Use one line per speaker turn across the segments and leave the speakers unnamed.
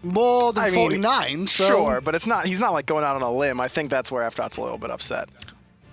more than 49. So.
Sure, but he's not like going out on a limb. I think that's where FDOT's a little bit upset.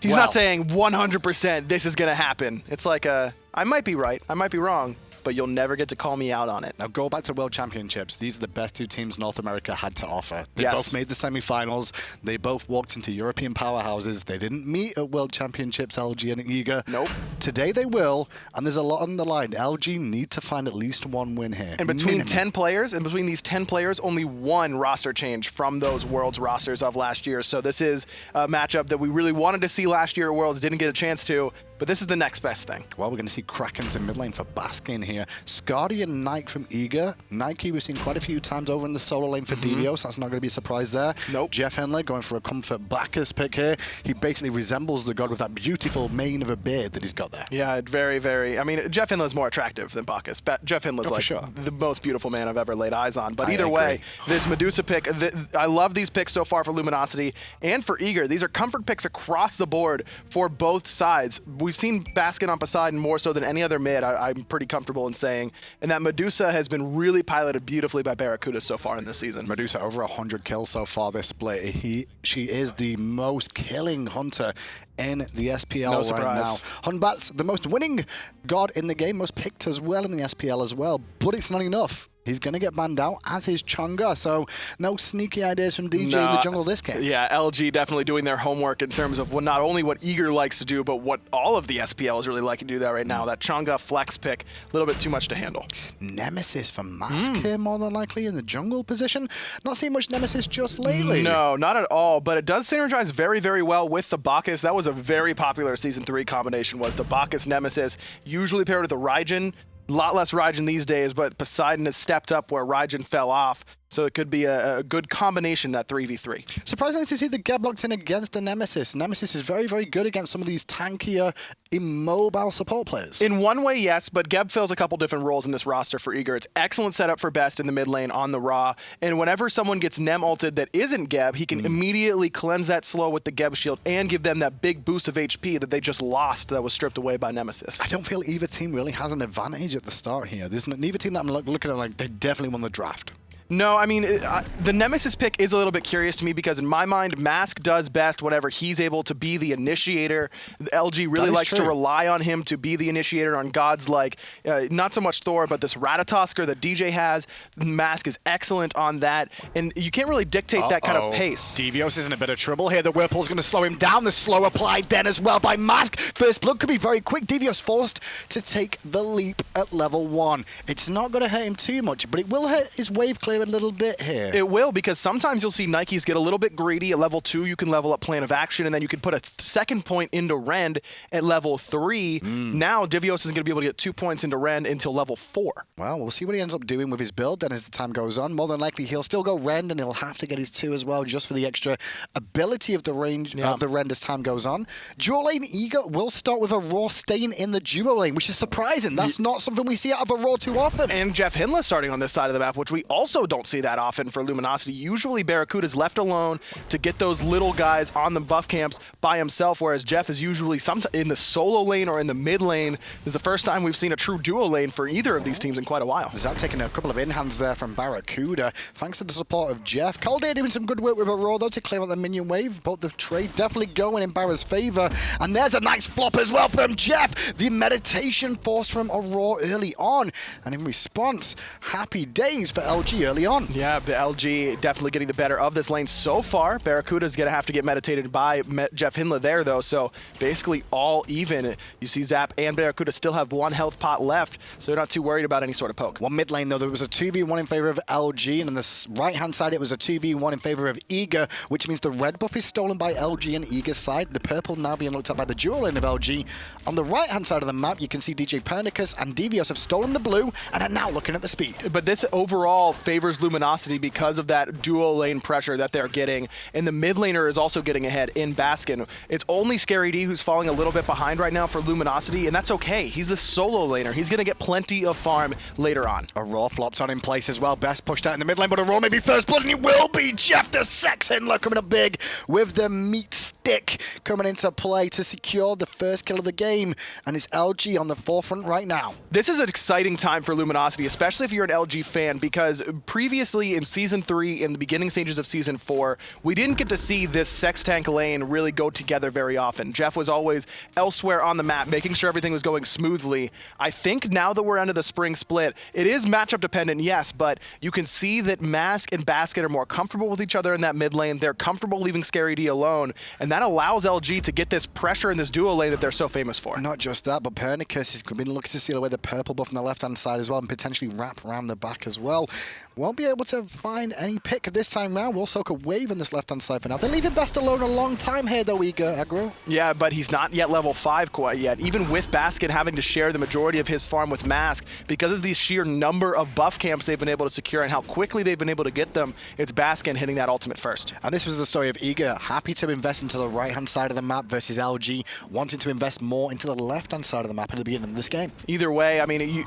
He's not saying 100% this is going to happen. It's like I might be right, I might be wrong, but you'll never get to call me out on it.
Now go back to World Championships. These are the best two teams North America had to offer. They
Yes.
both made the semifinals. They both walked into European powerhouses. They didn't meet at World Championships, LG and Eager.
Nope.
Today they will, and there's a lot on the line. LG need to find at least one win here.
And between 10 players, and between these 10 players, only one roster change from those Worlds rosters of last year. So this is a matchup that we really wanted to see last year at Worlds, didn't get a chance to, but this is the next best thing.
Well, we're going to see Krakens in mid lane for Baskin here. Scardy and Nike from Eager. Nike we've seen quite a few times over in the solo lane for Devios. That's not going to be a surprise there.
Nope.
Jeff Henley going for a comfort Bacchus pick here. He basically resembles the god with that beautiful mane of a beard that he's got there.
Yeah, very, very. I mean, Jeff Hindler's more attractive than Bacchus. Jeff Hindler's like the most beautiful man I've ever laid eyes on. But either way, this Medusa pick, I love these picks so far for Luminosity and for Eager. These are comfort picks across the board for both sides. We've seen Baskin on Poseidon more so than any other mid, I'm pretty comfortable in saying. And that Medusa has been really piloted beautifully by Barracuda so far in this season.
Medusa over 100 kills so far this split. She is the most killing hunter in the SPL right now. Hunbat's the most winning god in the game, most picked as well in the SPL as well, but it's not enough. He's going to get banned out, as is Chunga, so no sneaky ideas from DJ in the jungle this game.
Yeah, LG definitely doing their homework in terms of not only what Eager likes to do, but what all of the SPL is really liking to do that right now. That Chunga flex pick, a little bit too much to handle.
Nemesis for Mask here, more than likely, in the jungle position. Not seeing much Nemesis just lately.
No, not at all, but it does synergize very, very well with the Bacchus. That was a very popular Season 3 combination, was the Bacchus Nemesis, usually paired with the Raijin. A lot less Raijin these days, but Poseidon has stepped up where Raijin fell off. So it could be a good combination, that 3v3.
Surprisingly to see the Geb locked in against the Nemesis. Nemesis is very, very good against some of these tankier, immobile support players.
In one way, yes, but Geb fills a couple different roles in this roster for Eager. It's excellent setup for Best in the mid lane on the Raw. And whenever someone gets Nem ulted that isn't Geb, he can immediately cleanse that slow with the Geb shield and give them that big boost of HP that they just lost that was stripped away by Nemesis.
I don't feel either team really has an advantage at the start here. There's neither team that I'm looking at like they definitely won the draft.
No, I mean, the Nemesis pick is a little bit curious to me because in my mind, Mask does best whenever he's able to be the initiator. LG really likes to rely on him to be the initiator on gods like, not so much Thor, but this Ratatosker that DJ has. Mask is excellent on that, and you can't really dictate that kind of pace.
Devios is in a bit of trouble here. The Whirlpool's going to slow him down. The slow applied then as well by Mask. First blood could be very quick. Devios forced to take the leap at level 1. It's not going to hurt him too much, but it will hurt his wave clear a little bit here.
It will, because sometimes you'll see Nikes get a little bit greedy. At level 2, you can level up Plan of Action, and then you can put a second point into Rend at level 3. Now, Devios is going to be able to get 2 points into Rend until level 4.
Well, we'll see what he ends up doing with his build then as the time goes on. More than likely, he'll still go Rend, and he'll have to get his 2 as well, just for the extra ability of the range of the Rend as time goes on. Dual lane Eager will start with a Raw staying in the duo lane, which is surprising. That's not something we see out of a Raw too often.
And Jeff Hindler starting on this side of the map, which we also don't see that often for Luminosity. Usually Barracuda's left alone to get those little guys on the buff camps by himself, whereas Jeff is usually in the solo lane or in the mid lane. This is the first time we've seen a true duo lane for either of these teams in quite a while.
Zap taking a couple of in-hands there from Barracuda, thanks to the support of Jeff. Colday doing some good work with Aurora though to clear out the minion wave, but the trade definitely going in Barra's favor. And there's a nice flop as well from Jeff. The meditation forced from Aurora early on. And in response, happy days for LG early on.
Yeah, the LG definitely getting the better of this lane so far. Barracuda's going to have to get meditated by Jeff Hindler there, though, so basically all even. You see Zap and Barracuda still have 1 health pot left, so they're not too worried about any sort of poke.
One mid lane, though, there was a 2v1 in favor of LG, and on the right-hand side, it was a 2v1 in favor of Eager, which means the red buff is stolen by LG and Eager's side. The purple now being looked at by the dual lane of LG. On the right-hand side of the map, you can see DJ Pernicus and Devios have stolen the blue, and are now looking at the speed.
But this overall favors Luminosity because of that dual lane pressure that they're getting, and the mid laner is also getting ahead in Baskin. It's only Scary D who's falling a little bit behind right now for Luminosity, and that's okay. He's the solo laner. He's going to get plenty of farm later on.
Aurora flopped on in place as well. Best pushed out in the mid lane, but Aurora may be first blood, and it will be Jeff the Sex Hindler coming up big with the meat stick coming into play to secure the first kill of the game, and it's LG on the forefront right now.
This is an exciting time for Luminosity, especially if you're an LG fan, because previously in Season 3, in the beginning stages of Season 4, we didn't get to see this Sex Tank lane really go together very often. Jeff was always elsewhere on the map, making sure everything was going smoothly. I think now that we're under the spring split, it is matchup dependent, yes, but you can see that Mask and Basket are more comfortable with each other in that mid lane. They're comfortable leaving Scary D alone, and that allows LG to get this pressure in this duo lane that they're so famous for.
Not just that, but Pernicus has been looking to seal away the purple buff on the left-hand side as well and potentially wrap around the back as well. Won't be able to find any pick this time round. We'll soak a wave on this left-hand side for now. They're leaving Best alone a long time here, though, Eager aggro.
Yeah, but he's not yet level 5 quite yet. Even with Basket having to share the majority of his farm with Mask, because of the sheer number of buff camps they've been able to secure and how quickly they've been able to get them, it's Basket hitting that ultimate first.
And this was the story of Eager, happy to invest into the right-hand side of the map versus LG, wanting to invest more into the left-hand side of the map at the beginning of this game.
Either way, I mean,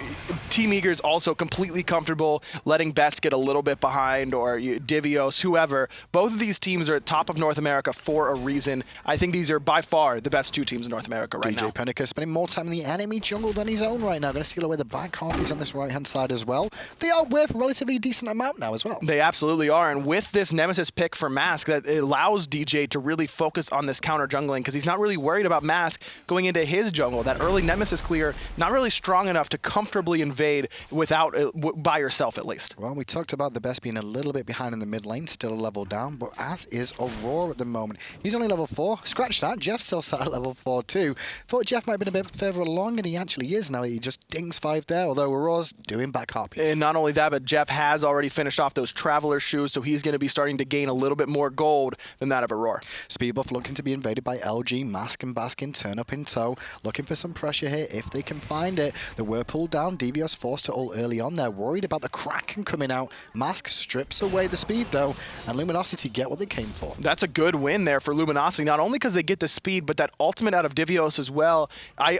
Team Eager is also completely comfortable letting bets get a little bit behind, or Divios, whoever. Both of these teams are at top of North America for a reason. I think these are by far the best two teams in North America right now.
Pernicus spending more time in the enemy jungle than his own right now. Going to steal away the back harpies on this right-hand side as well. They are worth a relatively decent amount now as well.
They absolutely are, and with this Nemesis pick for Mask, that it allows DJ to really focus on this counter jungling, because he's not really worried about Mask going into his jungle. That early Nemesis clear, not really strong enough to comfortably invade without by yourself at least.
Well, we talked about the best being a little bit behind in the mid lane, still a level down, but as is Aurora at the moment. He's only level 4. Scratch that, Jeff's still sat at level 4 too. Thought Jeff might have been a bit further along, and he actually is now. He just dings 5 there, although Aurora's doing back harpies.
And not only that, but Jeff has already finished off those Traveler shoes, so he's going to be starting to gain a little bit more gold than that of Aurora.
Speed buff looking to be invaded by LG. Mask and Baskin turn up in tow, looking for some pressure here if they can find it. The were pulled down, Devios forced to ult early on. They're worried about the Kraken coming out. Mask strips away the speed though, and Luminosity get what they came for.
That's a good win there for Luminosity, not only because they get the speed, but that ultimate out of Divios as well. I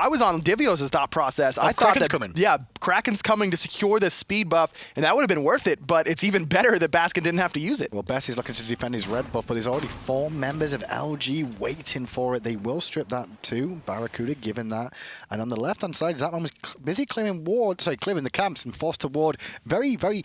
was on Divios' thought process. I thought
Kraken's coming.
Yeah, Kraken's coming to secure this speed buff, and that would have been worth it, but it's even better that Baskin didn't have to use it.
Well, Bess is looking to defend his red buff, but there's already 4 members of LG waiting for it. They will strip that too. Barracuda given that. And on the left-hand side, Zapman was busy clearing the camps and forced to ward very, very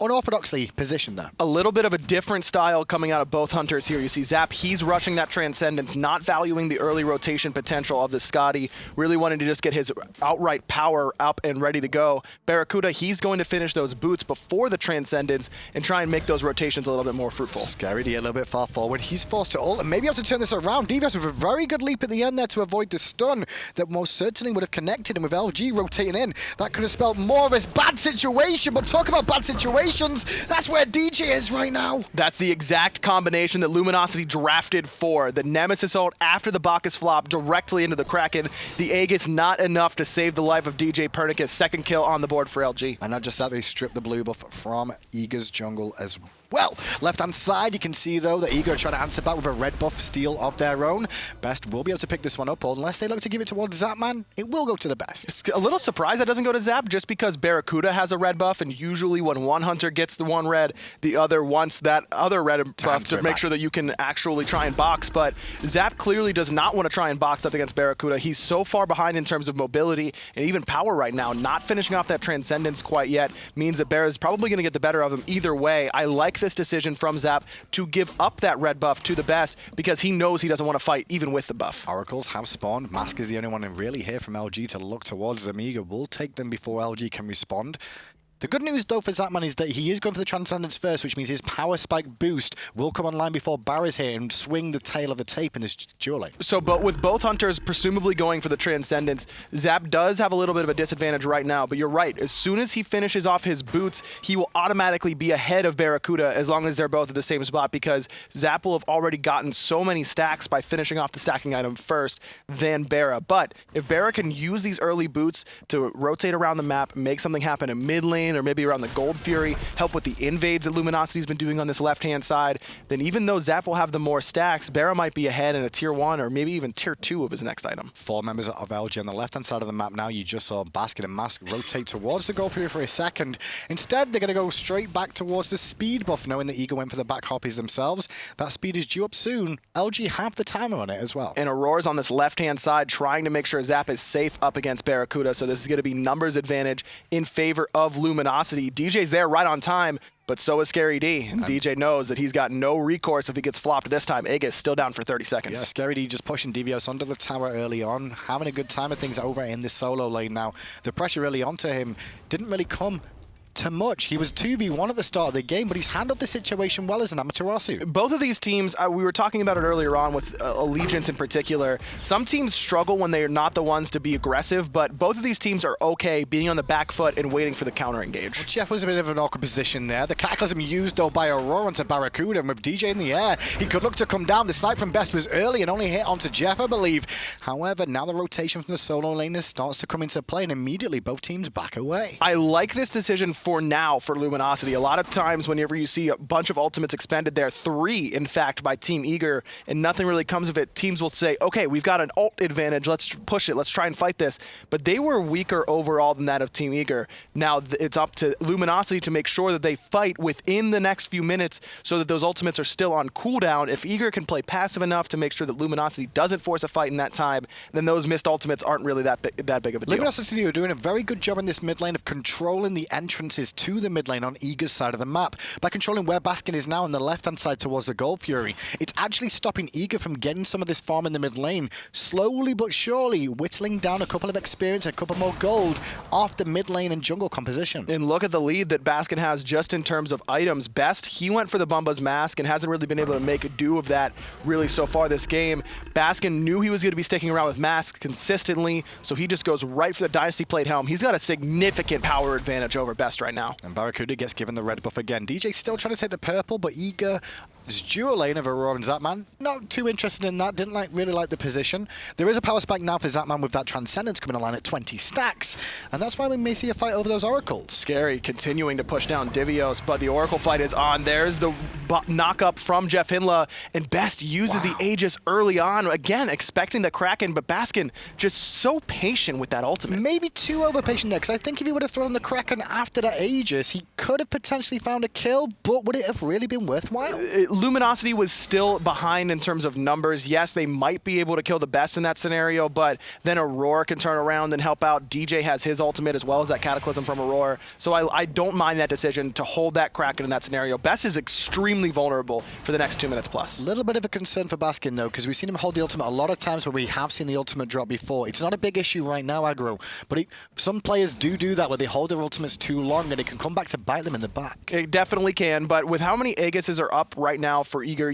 unorthodoxly positioned there.
A little bit of a different style coming out of both hunters here. You see Zap, he's rushing that Transcendence, not valuing the early rotation potential of the Scotty, really wanting to just get his outright power up and ready to go. Barracuda, he's going to finish those boots before the Transcendence and try and make those rotations a little bit more fruitful.
Scary D a little bit far forward. He's forced to ult and maybe have to turn this around. Devious with a very good leap at the end there to avoid the stun that most certainly would have connected, and with LG rotating in, that could have spelled more of a bad situation. But talk about bad situations. That's where DJ is right now.
That's the exact combination that Luminosity drafted for. The Nemesis ult after the Bacchus flop directly into the Kraken. The Aegis not enough to save the life of DJ Pernicus. Second kill on the board for LG.
And not just that, they stripped the blue buff from Eager's jungle as well. Left-hand side, you can see, though, that Eager are trying to answer back with a red buff steal of their own. Best will be able to pick this one up, unless they look to give it towards Zapman. It will go to the Best.
It's a little surprised that doesn't go to Zap, just because Barracuda has a red buff, and usually when one hunter gets the one red, the other wants that other red buff to make sure that you can actually try and box. But Zap clearly does not want to try and box up against Barracuda. He's so far behind in terms of mobility and even power right now. Not finishing off that Transcendence quite yet means that Barra is probably going to get the better of him either way. I like this decision from Zap to give up that red buff to the Best, because he knows he doesn't want to fight even with the buff.
Oracles have spawned. Mask is the only one really here from LG to look towards them. Eager will take them before LG can respond. The good news, though, for Zapman is that he is going for the Transcendence first, which means his power spike boost will come online before Barra's here and swing the tail of the tape in this duel lane.
So, but with both hunters presumably going for the Transcendence, Zap does have a little bit of a disadvantage right now, but you're right. As soon as he finishes off his boots, he will automatically be ahead of Barracuda as long as they're both at the same spot, because Zap will have already gotten so many stacks by finishing off the stacking item first than Barra. But if Barra can use these early boots to rotate around the map, make something happen in mid lane, or maybe around the Gold Fury, help with the invades that Luminosity's been doing on this left-hand side, then even though Zap will have the more stacks, Barra might be ahead in a tier 1 or maybe even tier 2 of his next item.
4 members of LG on the left-hand side of the map now. You just saw Basket and Mask rotate towards the Gold Fury for a second. Instead, they're going to go straight back towards the speed buff, knowing that Eager went for the back harpies themselves. That speed is due up soon. LG have the timer on it as well.
And Aurora's on this left-hand side trying to make sure Zap is safe up against Barracuda, so this is going to be numbers advantage in favor of Luminosity. Luminosity. DJ's there right on time, but so is Scary D. And DJ knows that he's got no recourse if he gets flopped this time. Aegis still down for 30 seconds.
Yeah, Scary D just pushing Devios under the tower early on, having a good time of things over in this solo lane now. The pressure early onto him didn't really come to much. He was 2v1 at the start of the game, but he's handled the situation well as an Amaterasu.
Both of these teams, we were talking about it earlier on with Allegiance in particular. Some teams struggle when they're not the ones to be aggressive, but both of these teams are okay being on the back foot and waiting for the counter engage.
Well, Jeff was a bit of an awkward position there. The Cataclysm used though by Aurora onto Barracuda, and with DJ in the air, he could look to come down. The snipe from Best was early and only hit onto Jeff, I believe. However, now the rotation from the solo laners starts to come into play, and immediately both teams back away.
I like this decision for now for Luminosity. A lot of times whenever you see a bunch of ultimates expended there, 3 in fact by Team Eager, and nothing really comes of it, teams will say, okay, we've got an ult advantage, let's push it, let's try and fight this. But they were weaker overall than that of Team Eager. Now it's up to Luminosity to make sure that they fight within the next few minutes so that those ultimates are still on cooldown. If Eager can play passive enough to make sure that Luminosity doesn't force a fight in that time, then those missed ultimates aren't really that big of a deal.
Luminosity are doing a very good job in this mid lane of controlling the entrances to the mid lane on Eager's side of the map. By controlling where Baskin is now on the left-hand side towards the Gold Fury, it's actually stopping Eager from getting some of this farm in the mid lane, slowly but surely whittling down a couple of experience, a couple more gold off the mid lane and jungle composition.
And look at the lead that Baskin has just in terms of items. Best, he went for the Bumba's Mask and hasn't really been able to make a do of that really so far this game. Baskin knew he was going to be sticking around with Mask consistently, so he just goes right for the Dynasty Plate Helm. He's got a significant power advantage over Best right now.
And Barracuda gets given the red buff again. DJ still trying to take the purple, but Eager is dual lane of Aurora and Zapman. Not too interested in that. Didn't really like the position. There is a power spike now for Zapman with that Transcendence coming online at 20 stacks, and that's why we may see a fight over those Oracles.
Scary continuing to push down Divios, but the Oracle fight is on. There's the knock up from Jeff Hinla, and Best uses the Aegis early on, again expecting the Kraken, but Baskin just so patient with that ultimate.
Maybe too over patient there, because I think if he would have thrown the Kraken after that Aegis, he could have potentially found a kill, but would it have really been worthwhile?
Luminosity was still behind in terms of numbers. Yes, they might be able to kill the Best in that scenario, but then Aurora can turn around and help out. DJ has his ultimate as well as that Cataclysm from Aurora. So I don't mind that decision to hold that Kraken in that scenario. Best is extremely vulnerable for the next 2 minutes plus.
A little bit of a concern for Baskin though, because we've seen him hold the ultimate a lot of times where we have seen the ultimate drop before. It's not a big issue right now, aggro, but some players do that where they hold their ultimates too long and it can come back to bite them in the back.
It definitely can, but with how many Aegises are up right now for Eager,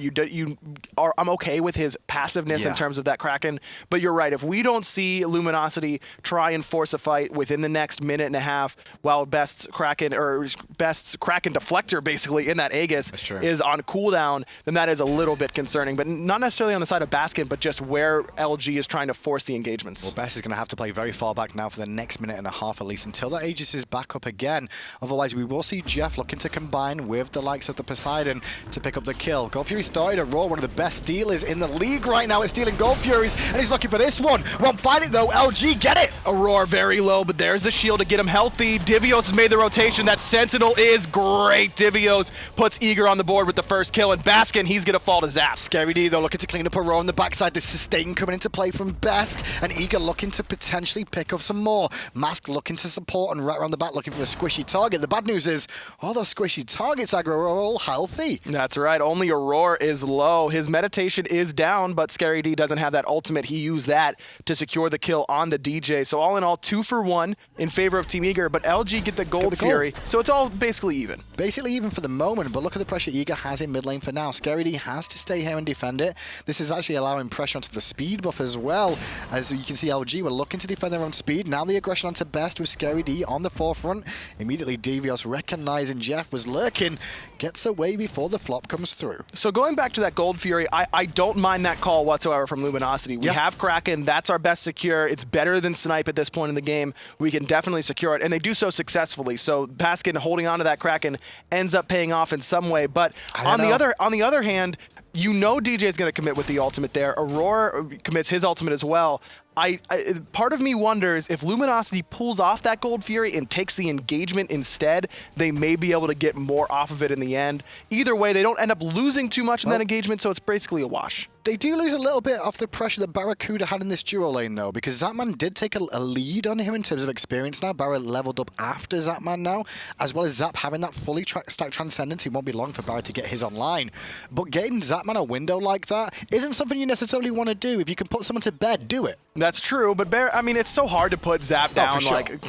I'm okay with his passiveness in terms of that Kraken, but you're right. If we don't see Luminosity try and force a fight within the next minute and a half while Best's Kraken deflector basically in that Aegis is on cooldown, then that is a little bit concerning, but not necessarily on the side of Baskin, but just where LG is trying to force the engagements.
Well, Best is going to have to play very far back now for the next minute and a half at least until that Aegis is back up again. Otherwise, we will see Jeff looking to combine with the likes of the Poseidon to pick up the kill. Gold Fury started a roll, one of the best dealers in the league right now is stealing Gold Furies, and he's looking for this one. Won't find it though. LG, get it!
Aurora very low, but there's the shield to get him healthy. Divios has made the rotation. That Sentinel is great. Divios puts Eager on the board with the first kill, and Baskin, he's going to fall to Zap.
Scary D though looking to clean up Aurora on the backside. The sustain coming into play from Best, and Eager looking to potentially pick up some more. Mask looking to support and right around the back looking for a squishy target. The bad news is all those squishy targets, aggro, are all healthy.
That's right. Only Aurora is low. His meditation is down, but Scary D doesn't have that ultimate. He used that to secure the kill on the DJ. So all in all, 2 for 1 in favor of Team Eager, but LG get the Gold Fury. So it's all basically even.
Basically even for the moment, but look at the pressure Eager has in mid lane for now. Scary D has to stay here and defend it. This is actually allowing pressure onto the speed buff as well. As you can see, LG were looking to defend their own speed. Now the aggression onto Best with Scary D on the forefront. Immediately Devios recognizing Jeff was lurking, gets away before the flop comes through.
So going back to that Gold Fury, I don't mind that call whatsoever from Luminosity. We have Kraken, that's our best secure. It's better than Snipe at this point in the game. We can definitely secure it, and they do so successfully. So Baskin holding on to that Kraken ends up paying off in some way. But on the other hand, you know DJ is going to commit with the ultimate there. Aurora commits his ultimate as well. part of me wonders if Luminosity pulls off that Gold Fury and takes the engagement instead, they may be able to get more off of it in the end. Either way, they don't end up losing too much in that engagement, so it's basically a wash.
They do lose a little bit off the pressure that Barracuda had in this duo lane, though, because Zapman did take a lead on him in terms of experience now. Barra leveled up after Zapman now, as well as Zap having that fully stacked Transcendence. It won't be long for Barra to get his online. But getting Zapman a window like that isn't something you necessarily want to do. If you can put someone to bed, do it.
That's true, but I mean, it's so hard to put Zap down like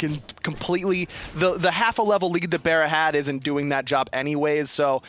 completely. The half a level lead that Barra had isn't doing that job anyways, so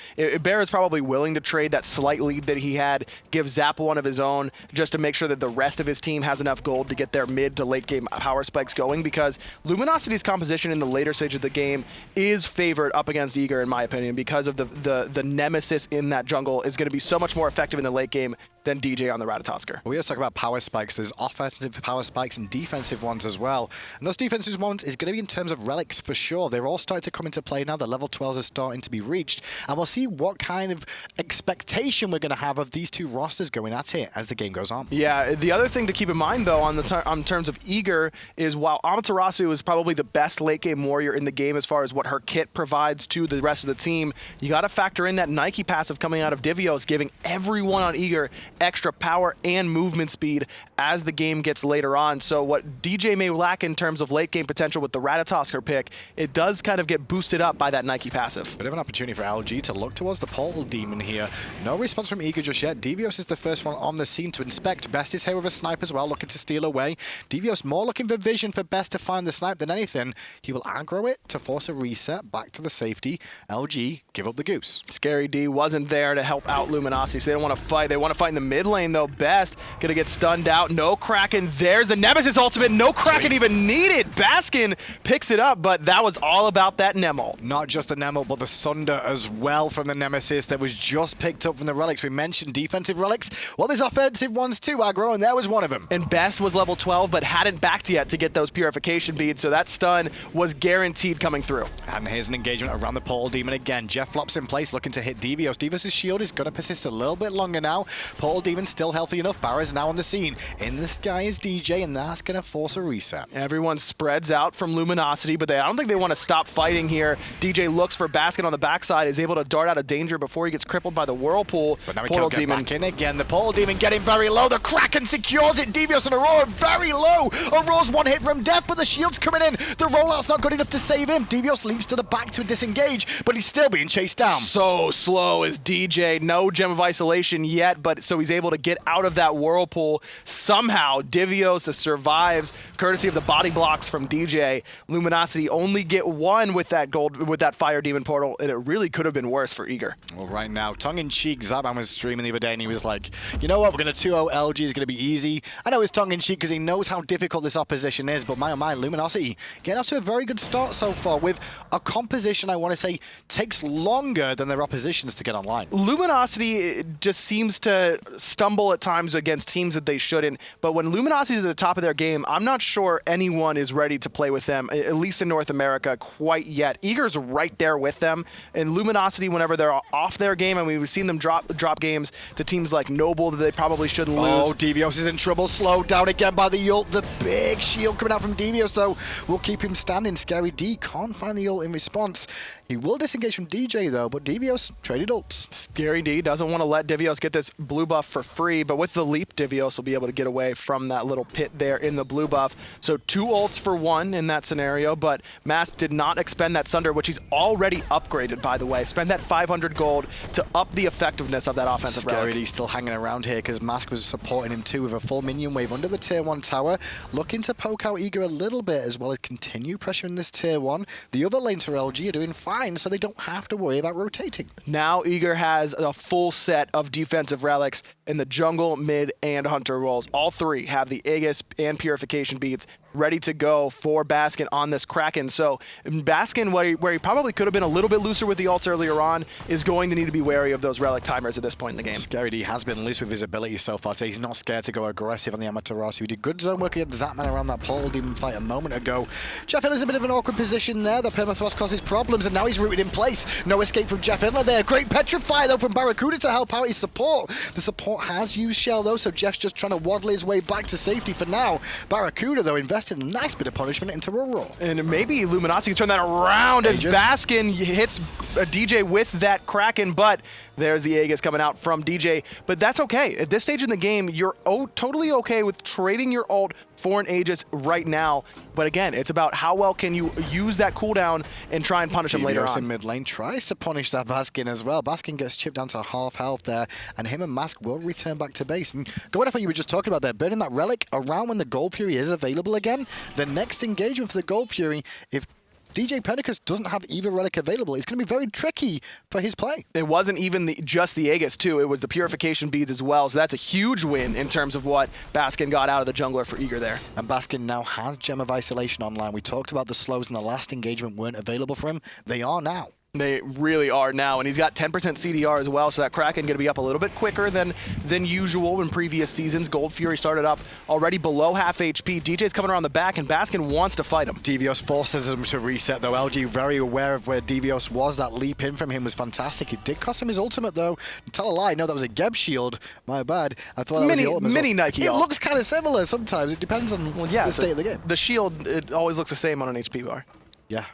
Barra's probably willing to trade that slight lead that he had, give Zap one of his own, just to make sure that the rest of his team has enough gold to get their mid to late game power spikes going, because Luminosity's composition in the later stage of the game is favored up against Eager, in my opinion, because of the nemesis in that jungle is going to be so much more effective in the late game than DJ on the Ratatosker.
We always talk about power spikes. There's offensive power spikes and defensive ones as well. And those defensive ones is going to be in terms of relics for sure. They're all starting to come into play now. The level 12s are starting to be reached. And we'll see what kind of expectation we're going to have of these two rosters going at it as the game goes on.
Yeah, the other thing to keep in mind, though, on terms of Eager, is while Amaterasu is probably the best late game warrior in the game as far as what her kit provides to the rest of the team, you got to factor in that Nike passive coming out of Divios, giving everyone on Eager extra power and movement speed as the game gets later on. So what DJ may lack in terms of late game potential with the Ratatosker pick, it does kind of get boosted up by that Nike passive.
Bit of an opportunity for LG to look towards the Portal Demon here. No response from Eager just yet. Devios is the first one on the scene to inspect. Best is here with a snipe as well, looking to steal away. Devios more looking for vision for Best to find the snipe than anything. He will aggro it to force a reset back to the safety. LG give up the goose.
Scary D wasn't there to help out Luminosity, so they don't want to fight. They want to fight in the mid lane, though. Best gonna get stunned out. No Kraken. There's the Nemesis ultimate. No Kraken even needed. Baskin picks it up, but that was all about that Nemo.
Not just the Nemo, but the Sunder as well from the Nemesis that was just picked up from the relics. We mentioned defensive relics. Well, there's offensive ones too, aggro, and there was one of them.
And Best was level 12, but hadn't backed yet to get those purification beads, so that stun was guaranteed coming through.
And here's an engagement around the Portal Demon again. Jeff flops in place, looking to hit Devios. Devios' shield is going to persist a little bit longer now. Portal Demon still healthy enough. Barra's now on the scene. In the sky is DJ, and that's going to force a reset.
Everyone spreads out from Luminosity, but I don't think they want to stop fighting here. DJ looks for Basket on the backside, is able to dart out of danger before he gets crippled by the Whirlpool.
But now he can't get back in again. The Portal Demon getting very low. The Kraken secures it. Devios and Aurora very low. Aurora's one hit from death, but the shield's coming in. The rollout's not good enough to save him. Devios leaps to the back to disengage, but he's still being chased down.
So slow is DJ. No Gem of Isolation yet, but so he's able to get out of that Whirlpool. Somehow, Divios survives, courtesy of the body blocks from DJ. Luminosity only get one with that Fire Demon portal, and it really could have been worse for Eager.
Well, right now, tongue-in-cheek, Zaban was streaming the other day, and he was like, you know what, we're going to 2-0 LG, is going to be easy. I know it's tongue-in-cheek because he knows how difficult this opposition is, but my oh my, Luminosity getting off to a very good start so far with a composition, I want to say, takes longer than their oppositions to get online.
Luminosity just seems to stumble at times against teams that they shouldn't, but when Luminosity is at the top of their game, I'm not sure anyone is ready to play with them, at least in North America, quite yet. Eager's right there with them, and Luminosity, whenever they're off their game, I mean, we've seen them drop games to teams like Noble that they probably shouldn't lose.
Oh, Devios is in trouble, slowed down again by the ult. The big shield coming out from Devios, though, will keep him standing. Scary D can't find the ult in response. He will disengage from DJ, though, but Devios traded ults.
Scary D doesn't want to let Divios get this blue buff for free, but with the leap, Divios will be able to get away from that little pit there in the blue buff. So 2 ults for 1 in that scenario, but Mask did not expend that Sunder, which he's already upgraded, by the way. Spend that 500 gold to up the effectiveness of that offensive relic.
Scary D's still hanging around here because Mask was supporting him too with a full minion wave under the tier 1 tower, looking to poke out Eager a little bit as well as continue pressuring this tier 1. The other lanes for LG are doing fine, so they don't have to worry about rotating.
Now Eager has a full set of defensive relics in the jungle, mid, and hunter roles. All 3 have the Aegis and Purification beads ready to go for Baskin on this Kraken. So Baskin, where he probably could have been a little bit looser with the ult earlier on, is going to need to be wary of those relic timers at this point in the game.
Scary D has been loose with his abilities so far today. He's not scared to go aggressive on the Amaterasu. He did good zone work against Zapman around that pole demon fight a moment ago. Jeff Inler's in a bit of an awkward position there. The permafrost causes problems, and now he's rooted in place. No escape from Jeff Inler there. Great petrify, though, from Barracuda to help out his support. The support has used Shell, though, so Jeff's just trying to waddle his way back to safety for now. Barracuda, though, invested a nice bit of punishment into Aurora.
And maybe Luminosity can turn that around as Baskin hits a DJ with that Kraken, but there's the Aegis coming out from DJ. But that's okay. At this stage in the game, you're totally okay with trading your ult for an Aegis right now. But again, it's about how well can you use that cooldown and try and punish him later on.
In mid lane tries to punish that Baskin as well. Baskin gets chipped down to half health there, and him and Mask will return back to base. And going off what you were just talking about there, burning that relic around when the Gold Fury is available again. The next engagement for the Gold Fury, if DJ Pedicus doesn't have either relic available, it's going to be very tricky for his play.
It wasn't even just the Aegis, too. It was the Purification Beads as well, so that's a huge win in terms of what Baskin got out of the jungler for Eager there.
And Baskin now has Gem of Isolation online. We talked about the slows in the last engagement weren't available for him. They are now.
They really are now, and he's got 10% CDR as well, so that Kraken going to be up a little bit quicker than usual in previous seasons. Gold Fury started up already below half HP. DJ's coming around the back, and Baskin wants to fight him.
Devios forced him to reset, though. LG very aware of where Devios was. That leap in from him was fantastic. It did cost him his ultimate, though. Tell a lie, no, that was a Geb shield. My bad. I thought that was the ultimate.
Mini Nike.
It looks kind of similar sometimes. It depends on the state of the game.
The shield, it always looks the same on an HP bar.
Yeah.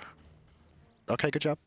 Okay, good job.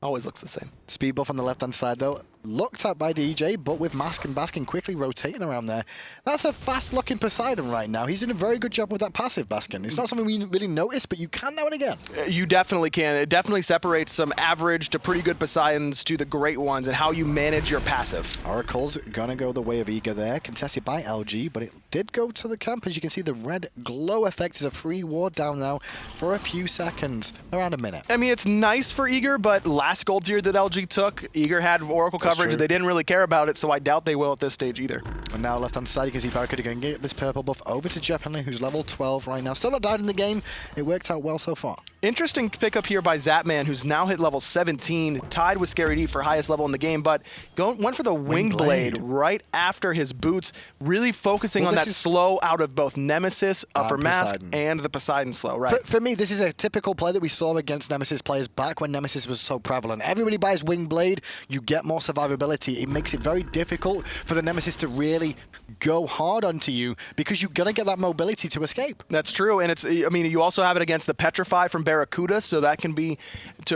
Always looks the same.
Speed buff on the left-hand side, though. Looked at by DJ, but with Mask and Baskin quickly rotating around there. That's a fast-looking Poseidon right now. He's doing a very good job with that passive, Baskin. It's not something we really notice, but you can now and again.
You definitely can. It definitely separates some average to pretty good Poseidons to the great ones and how you manage your passive.
Oracle's gonna go the way of Eager there, contested by LG, but it did go to the camp. As you can see, the red glow effect is a free ward down now for a few seconds, around a minute.
I mean, it's nice for Eager, but last gold tier that LG took, Eager had Oracle coverage. They didn't really care about it, so I doubt they will at this stage either.
And now left-hand side, you can see Barracuda going to get this purple buff over to Jeff Henley, who's level 12 right now. Still not died in the game. It worked out well so far.
Interesting pickup here by Zapman, who's now hit level 17, tied with Scary D for highest level in the game, but went for the Winged Blade right after his boots, really focusing on that slow out of both Nemesis for Mask and the Poseidon slow, right?
For me, this is a typical play that we saw against Nemesis players back when Nemesis was so prevalent. Everybody buys Winged Blade, you get more survivability. It makes it very difficult for the Nemesis to really go hard onto you because you're going to get that mobility to escape.
That's true, and I mean, you also have it against the Petrify from Barracuda, so that can be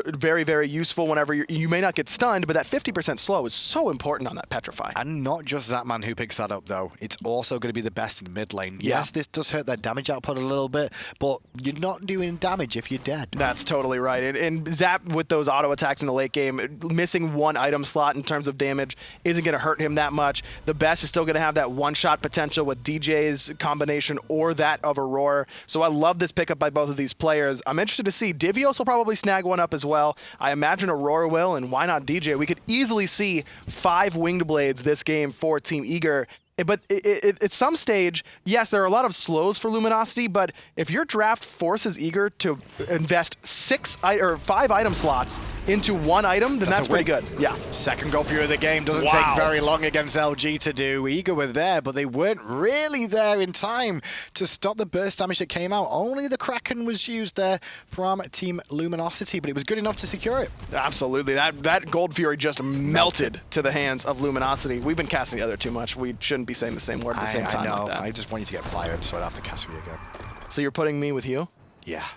very, very useful whenever you may not get stunned, but that 50% slow is so important on that Petrify.
And not just that man who picks that up, though. It's also going to be the best in the mid lane. Yeah. Yes, this does hurt their damage output a little bit, but you're not doing damage if you're dead.
That's totally right. And Zap, with those auto attacks in the late game, missing one item slot in terms of damage isn't going to hurt him that much. The best is still going to have that one-shot potential with DJ's combination or that of Aurora. So I love this pickup by both of these players. I'm interested to see. Divios will probably snag one up as well. I imagine Aurora will, and why not DJ? We could easily see 5 Winged Blades this game for Team Eager. But at some stage, yes, there are a lot of slows for Luminosity, but if your draft forces Eager to invest 5 item slots into one item, then that's pretty good. Yeah.
Second goal view of the game doesn't take very long against LG to do. Eager were there, but they weren't really there in time to stop the burst damage that came out. Only the Kraken was used there from Team Luminosity, but it was good enough to secure it.
Absolutely. That Gold Fury just melted to the hands of Luminosity. We've been casting together too much. We shouldn't be saying the same word at the same time.
I know.
Like that.
I just want you to get fired, so I'd have to cast for you again.
So you're putting me with you?
Yeah.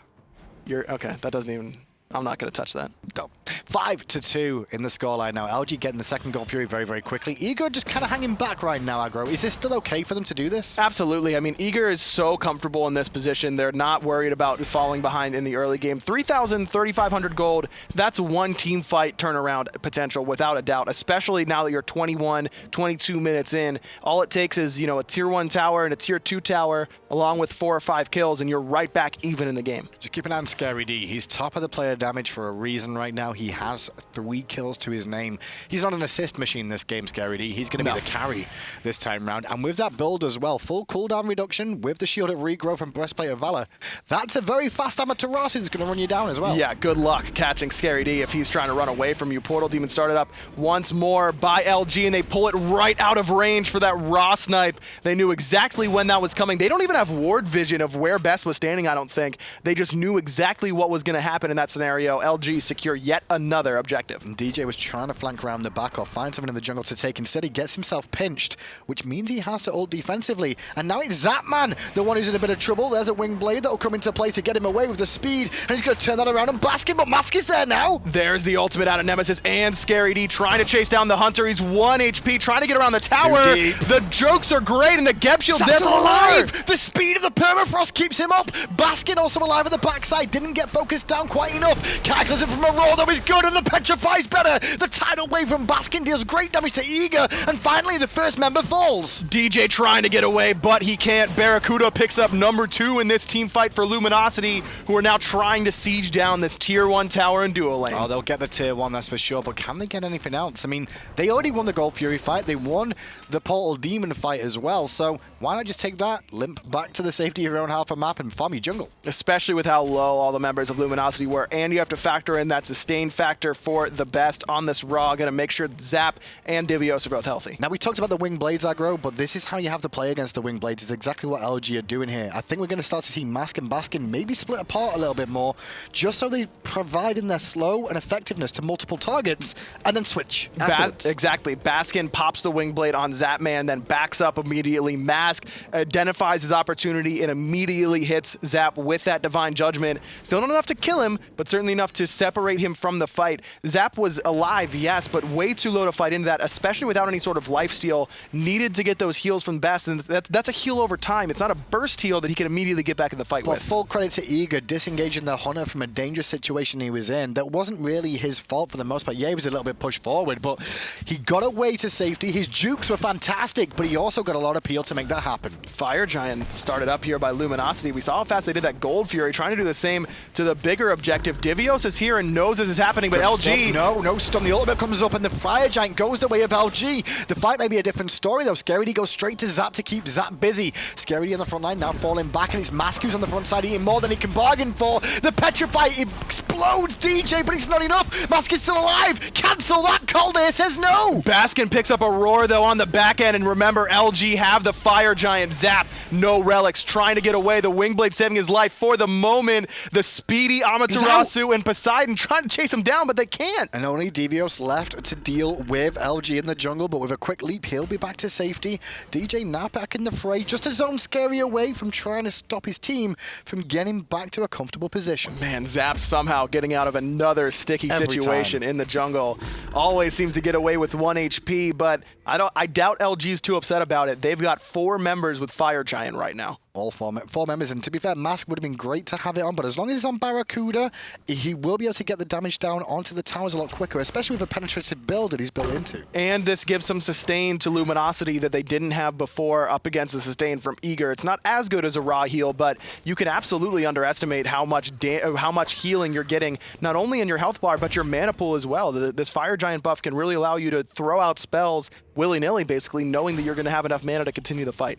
You're okay. That doesn't even. I'm not going to touch that.
No. 5-2 in the scoreline now. LG getting the second Gold Fury very, very quickly. Eager just kind of hanging back right now, Aggro. Is this still okay for them to do this?
Absolutely. I mean, Eager is so comfortable in this position. They're not worried about falling behind in the early game. 3,000, 3,500 gold. That's one team fight turnaround potential without a doubt, especially now that you're 21, 22 minutes in. All it takes is, you know, a tier 1 tower and a tier 2 tower along with 4 or 5 kills, and you're right back even in the game.
Just keep an eye on Scary D. He's top of the player damage for a reason right now. He has 3 kills to his name. He's not an assist machine this game, Scary D. He's going to be the carry this time round. And with that build as well, full cooldown reduction with the Shield of Regrowth and Breastplate of Valor, that's a very fast Amaterasu that's going to run you down as well.
Yeah, good luck catching Scary D if he's trying to run away from you. Portal Demon started up once more by LG, and they pull it right out of range for that raw snipe. They knew exactly when that was coming. They don't even have ward vision of where Best was standing, I don't think. They just knew exactly what was going to happen in that scenario. LG secure yet another objective.
And DJ was trying to flank around the back or find someone in the jungle to take. Instead, he gets himself pinched, which means he has to ult defensively. And now it's Zapman, the one who's in a bit of trouble. There's a wing blade that will come into play to get him away with the speed, and he's going to turn that around and blast him, but Mask is there now.
There's the ultimate out of Nemesis and Scary D trying to chase down the Hunter. He's 1 HP, trying to get around the tower. The jokes are great, and the Geb Shield's there for
alive. The speed of the permafrost keeps him up. Baskin also alive at the backside, didn't get focused down quite enough. Kag does it from a roll, though, is good, and the Petrify's better. The tidal wave from Baskin deals great damage to Eager, and finally the first member falls.
DJ trying to get away, but he can't. Barracuda picks up number 2 in this team fight for Luminosity, who are now trying to siege down this tier 1 tower in duo lane.
Oh, they'll get the tier 1, that's for sure, but can they get anything else? I mean, they already won the Gold Fury fight, they won the Portal Demon fight as well, so why not just take that, limp back to the safety of your own half a map and farm your jungle?
Especially with how low all the members of Luminosity were, and you have to factor in that sustain factor for the Best on this Raw, gonna make sure Zap and Divios are both healthy.
Now, we talked about the Wing Blades aggro, but this is how you have to play against the Wing Blades. It's exactly what LG are doing here. I think we're gonna start to see Mask and Baskin maybe split apart a little bit more, just so they provide in their slow and effectiveness to multiple targets, and then switch afterwards.
Exactly. Baskin pops the Wing Blade on Zapman, then backs up immediately. Mask identifies his opportunity and immediately hits Zap with that Divine Judgment. Still not enough to kill him, but certainly enough to separate him from the fight. Zap was alive, yes, but way too low to fight into that, especially without any sort of lifesteal. Needed to get those heals from Best, and that's a heal over time. It's not a burst heal that he can immediately get back in the fight with.
Full credit to Eager disengaging the Hunter from a dangerous situation he was in. That wasn't really his fault for the most part. Yeah, he was a little bit pushed forward, but he got away to safety. His jukes were fantastic, but he also got a lot of peel to make that happen.
Fire Giant started up here by Luminosity. We saw how fast they did that Gold Fury, trying to do the same to the bigger objective. Divios is here and knows this is happening, but LG...
No stun. The ultimate comes up and the Fire Giant goes the way of LG. The fight may be a different story though. Scary D goes straight to Zap to keep Zap busy. Scary D on the front line now falling back, and it's Mask who's on the front side eating more than he can bargain for. The Petrify explodes DJ, but it's not enough. Mask is still alive. Cancel that. Calder says no.
Baskin picks up a roar though on the back end, and remember, LG have the Fire Giant. Zap, no relics, trying to get away. The Wingblade saving his life for the moment. The speedy Amaterasu and Poseidon trying to chase him down, but they can't.
And only Divios left to deal with LG in the jungle, but with a quick leap, he'll be back to safety. DJ now back in the fray, just to zone Scary away from trying to stop his team from getting back to a comfortable position.
Man, Zap somehow getting out of another sticky situation in the jungle. Always seems to get away with 1 HP, but I doubt LG's too upset about it. They've got 4 members with Fire Giant right now.
All four members, and to be fair, Mask would have been great to have it on, but as long as he's on Barracuda, he will be able to get the damage down onto the towers a lot quicker, especially with a penetrative build that he's built into.
And this gives some sustain to Luminosity that they didn't have before up against the sustain from Eager. It's not as good as a raw heal, but you can absolutely underestimate how much healing you're getting, not only in your health bar, but your mana pool as well. This Fire Giant buff can really allow you to throw out spells willy-nilly, basically, knowing that you're going to have enough mana to continue the fight.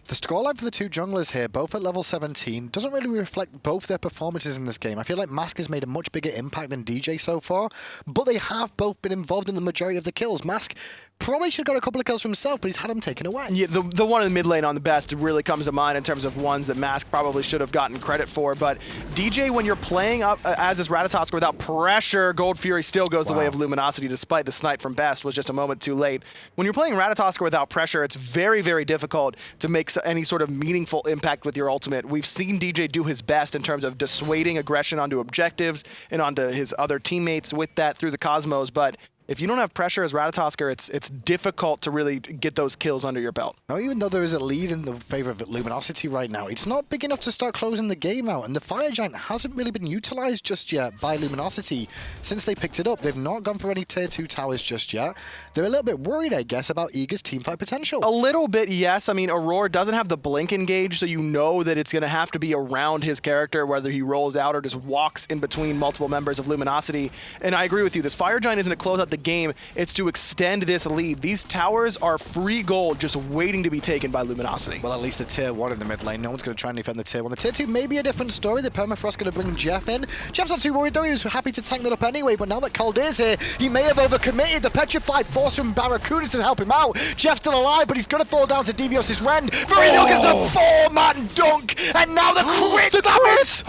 The scoreline for the two junglers here, both at level 17, doesn't really reflect both their performances in this game. I feel like Mask has made a much bigger impact than DJ so far, but they have both been involved in the majority of the kills. Mask probably should have got a couple of kills for himself, but he's had them taken away.
Yeah, the one in the mid lane on the Best really comes to mind in terms of ones that Mask probably should have gotten credit for. But DJ, when you're playing up as this Ratatosk without pressure, Gold Fury still goes the way of Luminosity, despite the snipe from Best was just a moment too late. When you're playing Ratatosk without pressure, it's very, very difficult to make any sort of meaningful impact with your ultimate. We've seen DJ do his best in terms of dissuading aggression onto objectives and onto his other teammates with that through the Cosmos, but if you don't have pressure as Ratatosker, it's difficult to really get those kills under your belt.
Now, even though there is a lead in the favor of Luminosity right now, it's not big enough to start closing the game out, and the Fire Giant hasn't really been utilized just yet by Luminosity since they picked it up. They've not gone for any tier 2 towers just yet. They're a little bit worried, I guess, about Eager's teamfight potential.
A little bit, yes. I mean, Aurora doesn't have the blink engage, so you know that it's going to have to be around his character, whether he rolls out or just walks in between multiple members of Luminosity. And I agree with you. This Fire Giant isn't to close out the game. It's to extend this lead. These towers are free gold just waiting to be taken by Luminosity.
Well, at least the tier 1 in the mid lane. No one's going to try and defend the tier 1. The tier 2 may be a different story. The Permafrost going to bring Jeff in. Jeff's not too worried though. He was happy to tank that up anyway, but now that Caldeir's here, he may have overcommitted. The Petrified force from Barracuda to help him out. Jeff's still alive, but he's going to fall down to Devios' Rend. Verizon gets a 4-man dunk, and now the crit damage!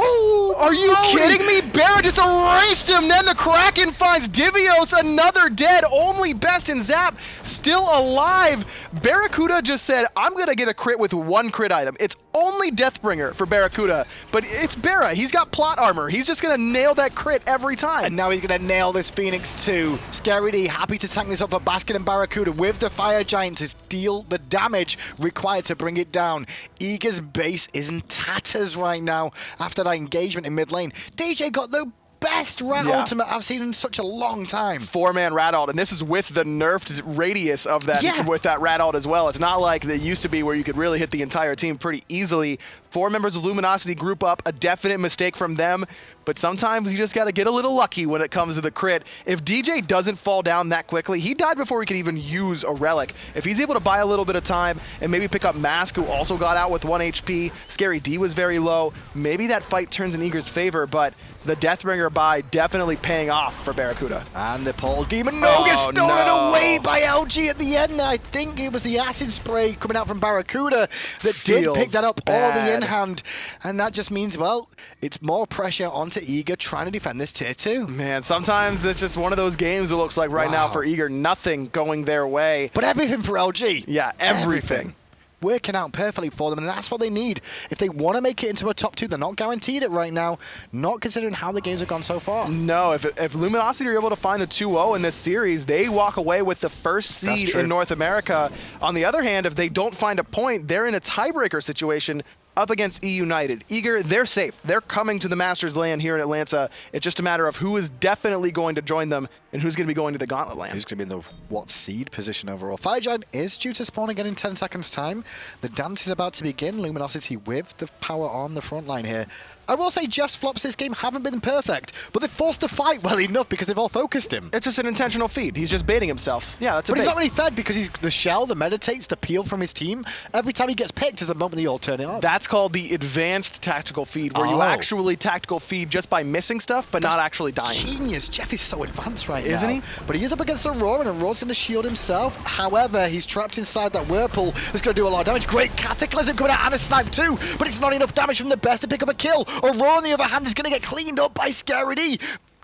Are you kidding me? Barra just erased him, then the Kraken finds Devios, another dead, only Best and Zap still alive. Barracuda just said, I'm going to get a crit with 1 crit item. It's only Deathbringer for Barracuda, but it's Barra. He's got plot armor. He's just going to nail that crit every time.
And now he's going to nail this Phoenix too. Scary D happy to tank this up for Baskin and Barracuda with the Fire Giant to deal the damage required to bring it down. Eager's base is in tatters right now after that engagement in mid lane. DJ got the best Rat ultimate I've seen in such a long time.
4-man Rat ult, and this is with the nerfed radius of that, with that Rat ult as well. It's not like it used to be where you could really hit the entire team pretty easily. 4 members of Luminosity group up, a definite mistake from them, but sometimes you just got to get a little lucky when it comes to the crit. If DJ doesn't fall down that quickly, he died before he could even use a relic. If he's able to buy a little bit of time and maybe pick up Mask, who also got out with 1 HP, Scary D was very low, maybe that fight turns in Eager's favor, but the Deathbringer buy definitely paying off for Barracuda.
And the Paul Demon gets stolen away by LG at the end. I think it was the acid spray coming out from Barracuda that did pick that up, all the in-hand. And that just means, well, it's more pressure onto Eager trying to defend this tier 2.
Man, sometimes it's just one of those games it looks like right now for Eager. Nothing going their way.
But everything for LG.
Yeah, everything.
Working out perfectly for them, and that's what they need. If they want to make it into a top 2, they're not guaranteed it right now, not considering how the games have gone so far.
No, if Luminosity are able to find the 2-0 in this series, they walk away with the first seed in North America. On the other hand, if they don't find a point, they're in a tiebreaker situation up against E-United. Eager, they're safe. They're coming to the Masters land here in Atlanta. It's just a matter of who is definitely going to join them and who's going to be going to the Gauntlet land.
Who's going to be in the what seed position overall. Fire Giant is due to spawn again in 10 seconds time. The dance is about to begin. Luminosity with the power on the front line here. I will say Jeff's flops this game haven't been perfect, but they're forced to fight well enough because they've all focused him.
It's just an intentional feed. He's just baiting himself. Yeah, that's a
But he's not really fed because he's the shell that meditates the peel from his team. Every time he gets picked is the moment they all turn it on.
That's called the advanced tactical feed, where you actually tactical feed just by missing stuff, but not actually dying.
Genius. Jeff is so advanced right now.
Isn't he?
But he is up against Aurora, and Aurora's going to shield himself. However, he's trapped inside that Whirlpool. That's going to do a lot of damage. Great Cataclysm coming out and a snipe too, but it's not enough damage from the Best to pick up a kill. Aurora, on the other hand, is going to get cleaned up by Scary D.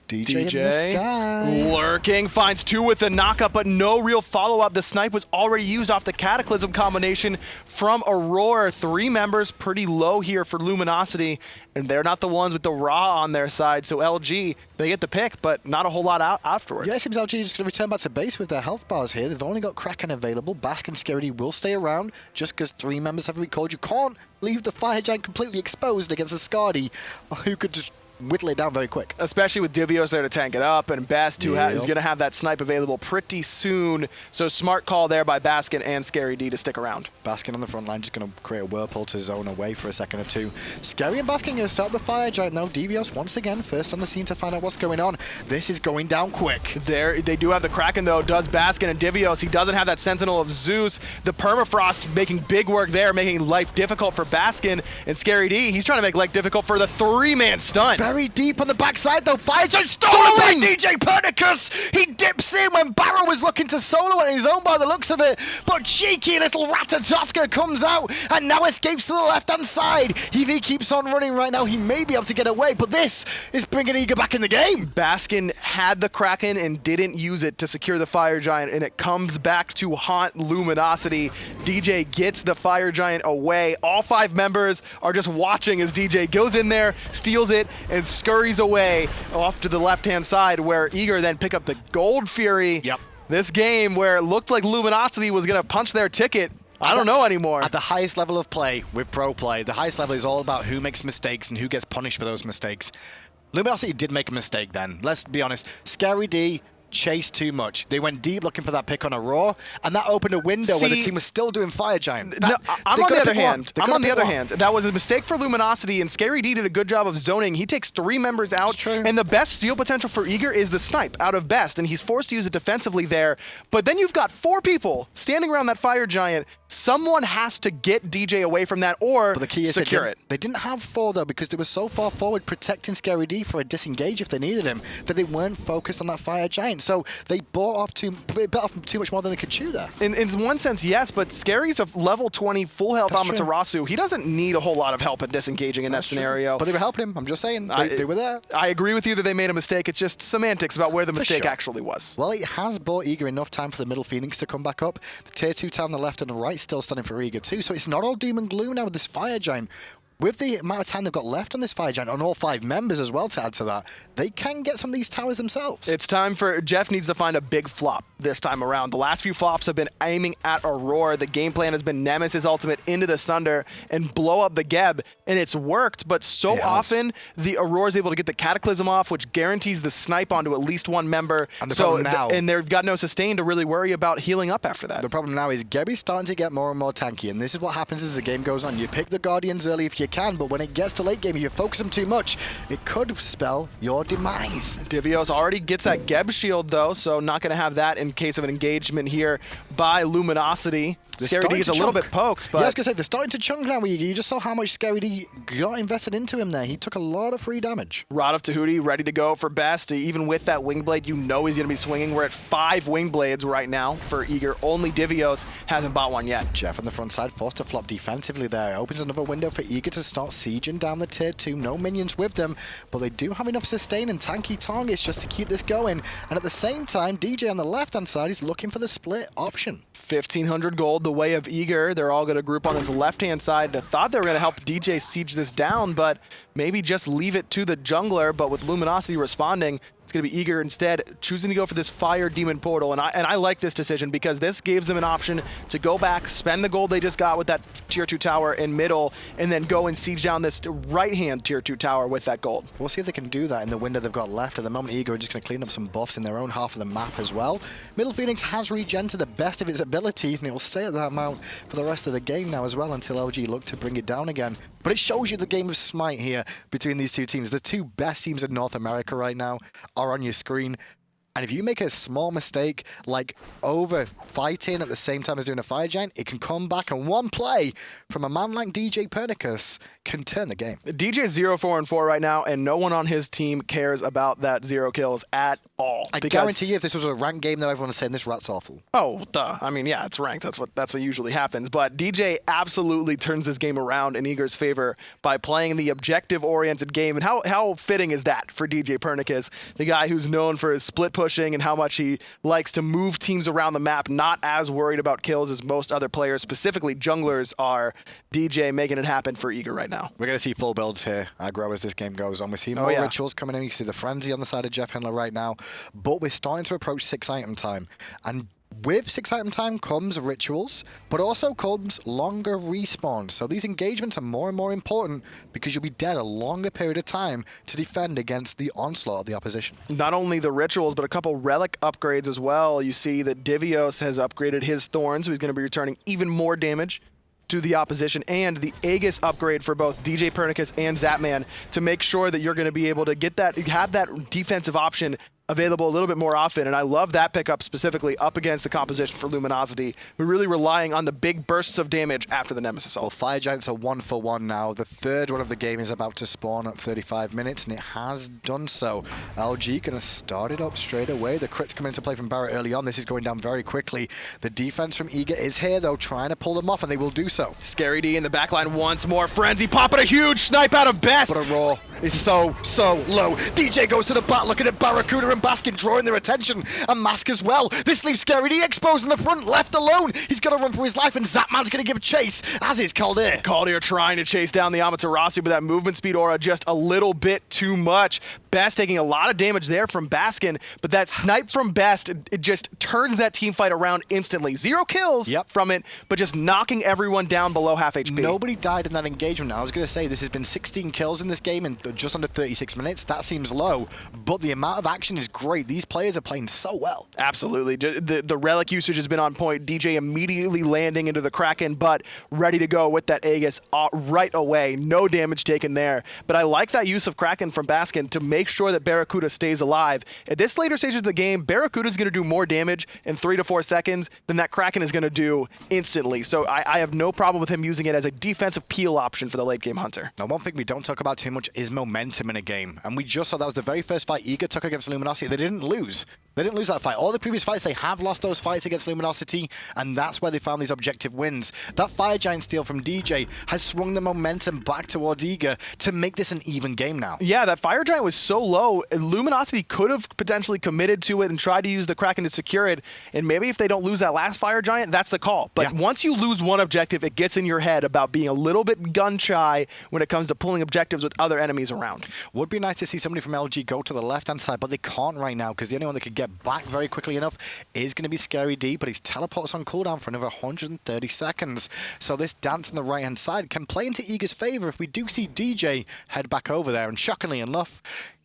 DJ in the sky.
Lurking, finds 2 with the knockup, but no real follow-up. The snipe was already used off the Cataclysm combination from Aurora. 3 members, pretty low here for Luminosity, and they're not the ones with the Raw on their side, so LG, they get the pick, but not a whole lot out afterwards.
Yeah, it seems LG is just going to return back to base with their health bars here. They've only got Kraken available. Bask and Scary D will stay around just because 3 members have recalled. You can't leave the Fire Giant completely exposed against a Scardy who could just whittle it down very quick.
Especially with Devios there to tank it up, and Best who is going to have that snipe available pretty soon. So smart call there by Baskin and Scary D to stick around.
Baskin on the front line just going to create a whirlpool to zone away for a second or 2. Scary and Baskin going to start the Fire Giant now. Devios once again first on the scene to find out what's going on. This is going down quick.
They do have the Kraken though, does Baskin, and Devios. He doesn't have that Sentinel of Zeus. The Permafrost making big work there, making life difficult for Baskin, and Scary D, he's trying to make life difficult for the 3-man stun.
Very deep on the backside though. Fire Giant stolen by DJ Pernicus. He dips in when Barrow was looking to solo on his own by the looks of it. But cheeky little Ratatosker comes out and now escapes to the left-hand side. If he keeps on running right now, he may be able to get away. But this is bringing Eager back in the game.
Baskin had the Kraken and didn't use it to secure the Fire Giant, and it comes back to haunt Luminosity. DJ gets the Fire Giant away. All 5 members are just watching as DJ goes in there, steals it, and and scurries away off to the left-hand side, where Eager then pick up the Gold Fury.
Yep.
This game where it looked like Luminosity was going to punch their ticket. I don't know anymore.
At the highest level of play with pro play, the highest level is all about who makes mistakes and who gets punished for those mistakes. Luminosity did make a mistake then. Let's be honest. Scary D chased too much. They went deep looking for that pick on Aurora, and that opened a window where the team was still doing Fire Giant.
I'm on the other hand. That was a mistake for Luminosity, and Scary D did a good job of zoning. He takes 3 members out, and the best steal potential for Eager is the snipe out of best, and he's forced to use it defensively there. But then you've got 4 people standing around that Fire Giant. Someone has to get DJ away from that or
but the key is
secure it.
They didn't have 4, though, because they were so far forward protecting Scary D for a disengage if they needed him, that they weren't focused on that Fire Giant. So they bit off too much more than they could chew there.
In one sense, yes, but Scary's a level 20 full health Amaterasu. He doesn't need a whole lot of help at disengaging in that scenario.
But they were helping him. I'm just saying. They were there.
I agree with you that they made a mistake. It's just semantics about where the mistake actually was.
Well, it has bought Eager enough time for the middle Phoenix to come back up. The tier 2 tower on the left and the right still standing for Eager too. So it's not all doom and gloom now with this Fire Giant. With the amount of time they've got left on this Fire Giant, on all 5 members as well to add to that, they can get some of these towers themselves.
It's time for Jeff needs to find a big flop this time around. The last few flops have been aiming at Aurora. The game plan has been Nemesis ultimate into the Sunder and blow up the Geb, and it's worked, but so often the Aurora's able to get the Cataclysm off, which guarantees the snipe onto at least 1 member.
And the problem now,
and they've got no sustain to really worry about healing up after that.
The problem now is Gebby's starting to get more and more tanky, and this is what happens as the game goes on. You pick the Guardians early if you can, but when it gets to late game, if you focus them too much, it could spell your demise.
Divios already gets that Geb shield though, so not going to have that in case of an engagement here by Luminosity. Scary D is a little bit poked, but...
Yeah, I was going to say, they're starting to chunk now. You just saw how much Scary D got invested into him there. He took a lot of free damage.
Rod of Tahuti ready to go for best. Even with that Wing Blade, you know he's going to be swinging. We're at 5 Wing Blades right now for Eager. Only Divios hasn't bought one yet.
Jeff on the front side forced to flop defensively there. Opens another window for Eager to start sieging down the tier 2. No minions with them, but they do have enough sustain and tanky targets just to keep this going. And at the same time, DJ on the left-hand side is looking for the split option.
1,500 gold the way of Eager. They're all going to group on his left-hand side. I thought they were going to help DJ siege this down, but maybe just leave it to the jungler. But with Luminosity responding, it's going to be Eager instead choosing to go for this Fire Demon Portal. And I like this decision because this gives them an option to go back, spend the gold they just got with that tier 2 tower in middle, and then go and siege down this right-hand tier 2 tower with that gold.
We'll see if they can do that in the window they've got left. At the moment, Eager are just going to clean up some buffs in their own half of the map as well. Middle Phoenix has regen to the best of its ability, and it will stay at that amount for the rest of the game now as well until LG look to bring it down again. But it shows you the game of SMITE here between these 2 teams. The 2 best teams in North America right now are on your screen. And if you make a small mistake, like over fighting at the same time as doing a Fire Giant, it can come back, and one play from a man like DJ Pernicus can turn the game.
DJ's 0-4-4 right now, and no one on his team cares about that 0 kills at all.
I guarantee you, if this was a ranked game, though, everyone is saying this rat's awful.
Oh, duh. I mean, yeah, it's ranked. That's what usually happens. But DJ absolutely turns this game around in Eager's favor by playing the objective-oriented game. And how fitting is that for DJ Pernicus, the guy who's known for his split pushing and how much he likes to move teams around the map, not as worried about kills as most other players, specifically junglers, are. DJ making it happen for Eager right now.
We're going to see full builds here, aggro, as this game goes on. We see more rituals coming in. You see the frenzy on the side of Jeff Hendler right now, but we're starting to approach 6-item time. And with 6-item time comes rituals, but also comes longer respawns. So these engagements are more and more important because you'll be dead a longer period of time to defend against the onslaught of the opposition. Not
only the rituals, but a couple relic upgrades as well. You see that Divios has upgraded his Thorn, so he's going to be returning even more damage to the opposition, and the Aegis upgrade for both DJ Pernicus and Zapman to make sure that you're going to be able to get that, have that defensive option available a little bit more often. And I love that pickup specifically up against the composition for Luminosity. We're really relying on the big bursts of damage after the Nemesis ult.
Well, Fire Giants are 1-for-1 now. The 3rd one of the game is about to spawn at 35 minutes, and it has done so. LG going to start it up straight away. The crits come into play from Barrett early on. This is going down very quickly. The defense from Eager is here, though, trying to pull them off, and they will do so.
Scary D in the backline once more. Frenzy popping a huge snipe out of best.
But Aurora is so low. DJ goes to the back, looking at Barracuda and Baskin drawing their attention, and Mask as well. This leaves Scary D exposed in the front, left alone. He's got to run for his life, and Zapman's going to give chase, as is Caldeir.
Caldeir trying to chase down the Amaterasu, but that movement speed aura just a little bit too much. Best taking a lot of damage there from Baskin, but that snipe from Best, it just turns that team fight around instantly. 0 kills from it, but just knocking everyone down below half HP.
Nobody died in that engagement. I was going to say, this has been 16 kills in this game in just under 36 minutes. That seems low, but the amount of action is great. These players are playing so well.
Absolutely. The relic usage has been on point. DJ immediately landing into the Kraken, but ready to go with that Aegis right away. No damage taken there. But I like that use of Kraken from Baskin to make sure that Barracuda stays alive. At this later stage of the game, Barracuda is going to do more damage in 3 to 4 seconds than that Kraken is going to do instantly. So I have no problem with him using it as a defensive peel option for the late game Hunter.
Now, one thing we don't talk about too much is momentum in a game. And we just saw that was the very first fight Eager took against Luminosity. They didn't lose. They didn't lose that fight. All the previous fights, they have lost those fights against Luminosity, and that's where they found these objective wins. That Fire Giant steal from DJ has swung the momentum back towards Eager to make this an even game now.
Yeah, that Fire Giant was so low, Luminosity could have potentially committed to it and tried to use the Kraken to secure it, and maybe if they don't lose that last Fire Giant, that's the call. But once you lose one objective, it gets in your head about being a little bit gun-shy when it comes to pulling objectives with other enemies around.
Would be nice to see somebody from LG go to the left-hand side, but they can't right now because the only one that could get back very quickly enough is going to be Scary D, but his teleport's on cooldown for another 130 seconds. So this dance on the right-hand side can play into Eager's favor if we do see DJ head back over there, and shockingly enough,